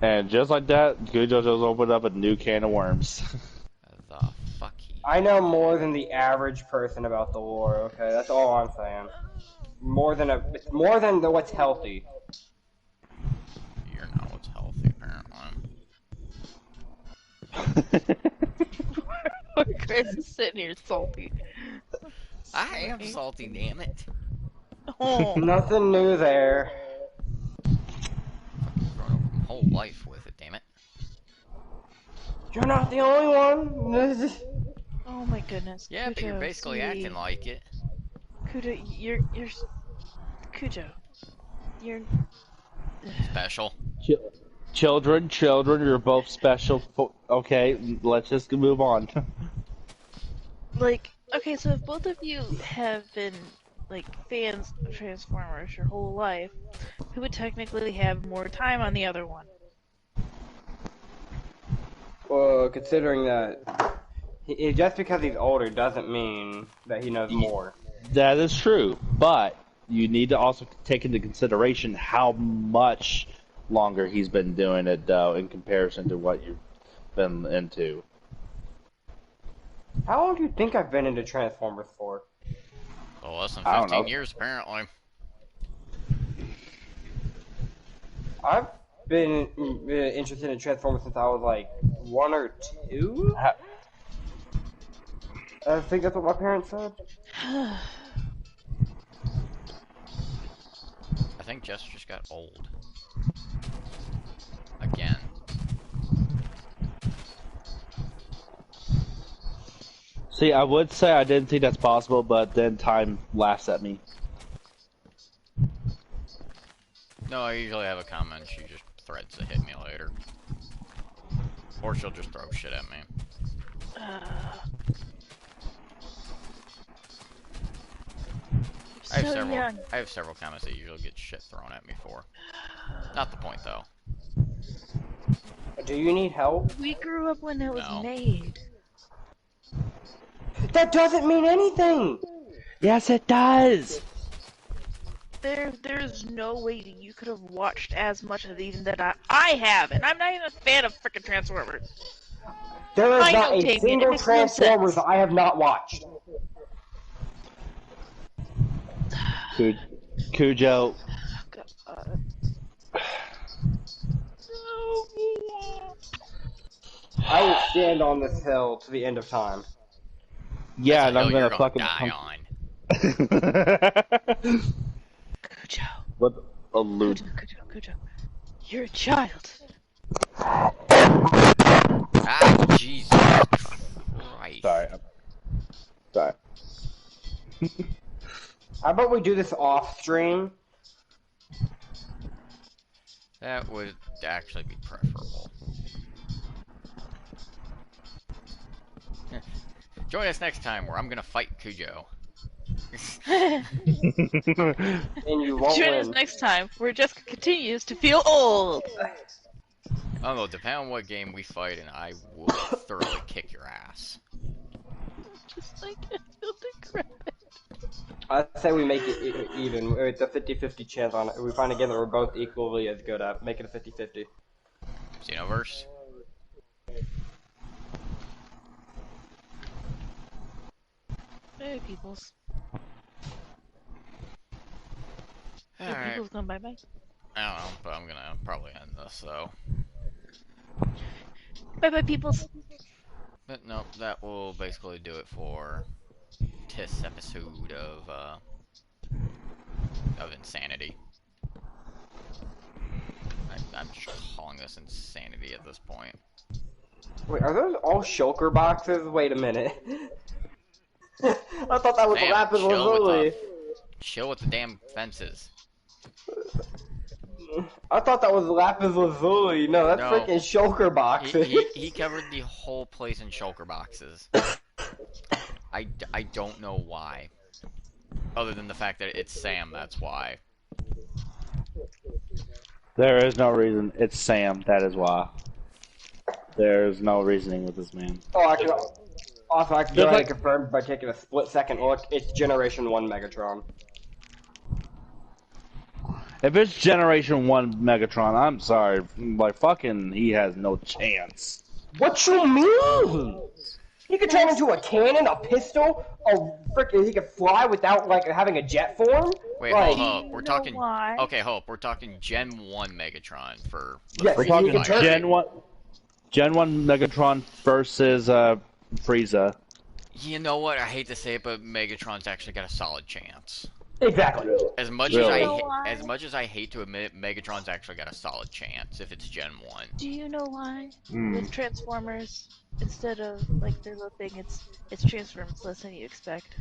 S2: And just like that, Gujo just opened up a new can of worms.
S1: The fuck he...
S3: I know more than the average person about the lore. Okay, that's all I'm saying. It's more than what's healthy.
S1: You're not what's healthy, apparently.
S4: Chris is sitting here salty.
S1: I am salty, damn it.
S4: Oh.
S3: Nothing new there.
S1: Fucking grown up my whole life with it, damn it.
S3: You're not the only one.
S4: Oh my goodness.
S1: Yeah, but you're
S4: Cujo,
S1: basically acting like it.
S4: Cujo, you're Cujo. You're
S1: Special.
S2: Children, you're both special. Okay, let's just move on.
S4: like, okay, so if both of you have been like fans of Transformers your whole life, who would technically have more time on the other one?
S3: Well, considering that just because he's older doesn't mean that he knows more.
S2: That is true, but you need to also take into consideration how much longer he's been doing it, though, in comparison to what you've been into.
S3: How long do you think I've been into Transformers for?
S1: Well, less than
S2: I don't
S1: 15
S2: know.
S1: years, apparently.
S3: I've been interested in Transformers since I was like 1 or 2. I think that's what my parents said.
S1: I think Jess just got old. Again.
S2: See, I would say I didn't think that's possible, but then time laughs at me.
S1: No, I usually have a comment. She just threads to hit me later. Or she'll just throw shit at me. I have several comments that usually get shit thrown at me for. Not the point, though.
S3: Do you need help?
S4: We grew up when it was
S1: No.
S4: made.
S3: That doesn't mean anything!
S2: Yes, it does!
S4: There's no way that you could have watched as much of these that I have, and I'm not even a fan of frickin' Transformers.
S3: There is
S4: I
S3: not
S4: know,
S3: a
S4: Damien, it
S3: single
S4: makes no
S3: Transformers
S4: sense.
S3: I have not watched.
S2: Cujo.
S4: God.
S3: I will stand on this hill to the end of time.
S2: Yeah, and
S1: That's
S2: I'm
S1: a hill
S2: gonna
S1: you're
S2: fucking.
S1: die on.
S4: Cujo.
S2: What a loot.
S4: Cujo. You're a child.
S1: Ah, Jesus Christ.
S2: Sorry.
S3: How about we do this off stream?
S1: That would actually be preferable. Join us next time where I'm gonna fight Cujo.
S4: Join
S3: And you won't
S4: us
S3: win.
S4: next time, where Jessica continues to feel old.
S1: I don't know, depending on what game we fight, and I will thoroughly kick your ass.
S4: Just like I feel decrepit.
S3: I say we make it even. It's a 50-50 chance on it. We find a game that we're both equally as good at. Make it a 50-50.
S1: Xenoverse?
S4: Hey, peoples. Hey,
S1: Alright.
S4: peoples, come bye-bye.
S1: I don't know, but I'm gonna probably end this, though.
S4: Bye-bye, peoples.
S1: But no, that will basically do it for this episode of Insanity. I'm just calling this Insanity at this point.
S3: Wait, are those all shulker boxes? Wait a minute. I thought that was
S1: Damn,
S3: lapis lazuli.
S1: chill with the damn fences.
S3: I thought that was lapis lazuli. No, that's
S1: No.
S3: freaking shulker boxes.
S1: He covered the whole place in shulker boxes. I don't know why. Other than the fact that it's Sam, that's why.
S2: There is no reason. It's Sam. That is why. There's no reasoning with this man.
S3: Oh, I can also I can go
S2: Just
S3: ahead
S2: like-
S3: and confirm by taking a split-second look. It's Generation 1 Megatron.
S2: If it's Generation 1 Megatron, I'm sorry. Like, fucking, he has no chance.
S3: What you mean? He could turn into a cannon, a pistol, he could fly without like having a jet form.
S1: Wait,
S3: like,
S1: hold up. We're talking.
S4: Why?
S1: Okay, Hope. We're talking Gen 1 Megatron for the
S3: Yes,
S2: We're
S1: Frieza
S2: talking
S3: he can turn-
S1: fight.
S2: Gen 1 Megatron versus Frieza.
S1: You know what? I hate to say it, but Megatron's actually got a solid chance.
S3: Exactly.
S1: As much
S2: Really?
S1: as
S4: You know why?
S1: as much as I hate to admit it, Megatron's actually got a solid chance if it's Gen 1.
S4: Do you know why?
S2: Hmm.
S4: With Transformers, instead of like their little thing, it's Transformers less than you expect.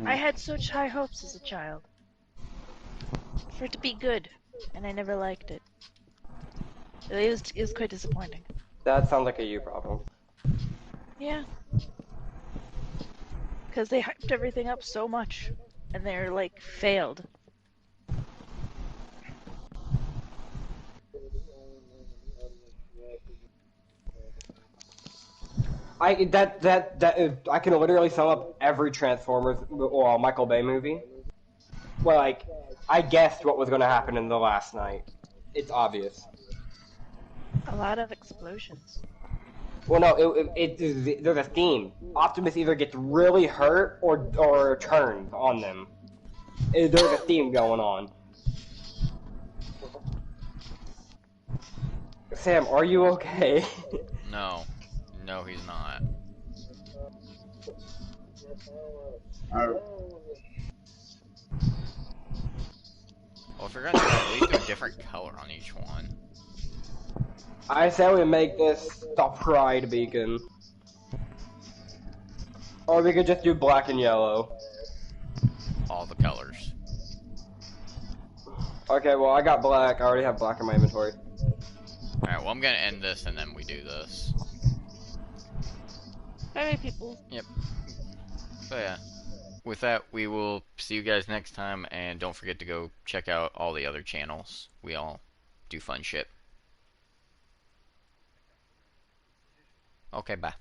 S4: I had such high hopes as a child for it to be good, and I never liked it. It was quite disappointing.
S3: That sounds like a you problem.
S4: Yeah. Because they hyped everything up so much, and they're like failed.
S3: I can literally sum up every Transformers or Michael Bay movie. Well, like, I guessed what was going to happen in the last night. It's obvious.
S4: A lot of explosions.
S3: Well, no, there's a theme. Optimus either gets really hurt or turns on them. There's a theme going on. Sam, are you okay?
S1: No. No, he's not. Well, if you're gonna do it, at least do a different color on each one.
S3: I say we make this the Pride Beacon. Or we could just do black and yellow.
S1: All the colors.
S3: Okay, well, I got black. I already have black in my inventory.
S1: Alright, well, I'm gonna end this and then we do this.
S4: Bye, people.
S1: But yeah. With that, we will see you guys next time, and don't forget to go check out all the other channels. We all do fun shit. Okay, bye.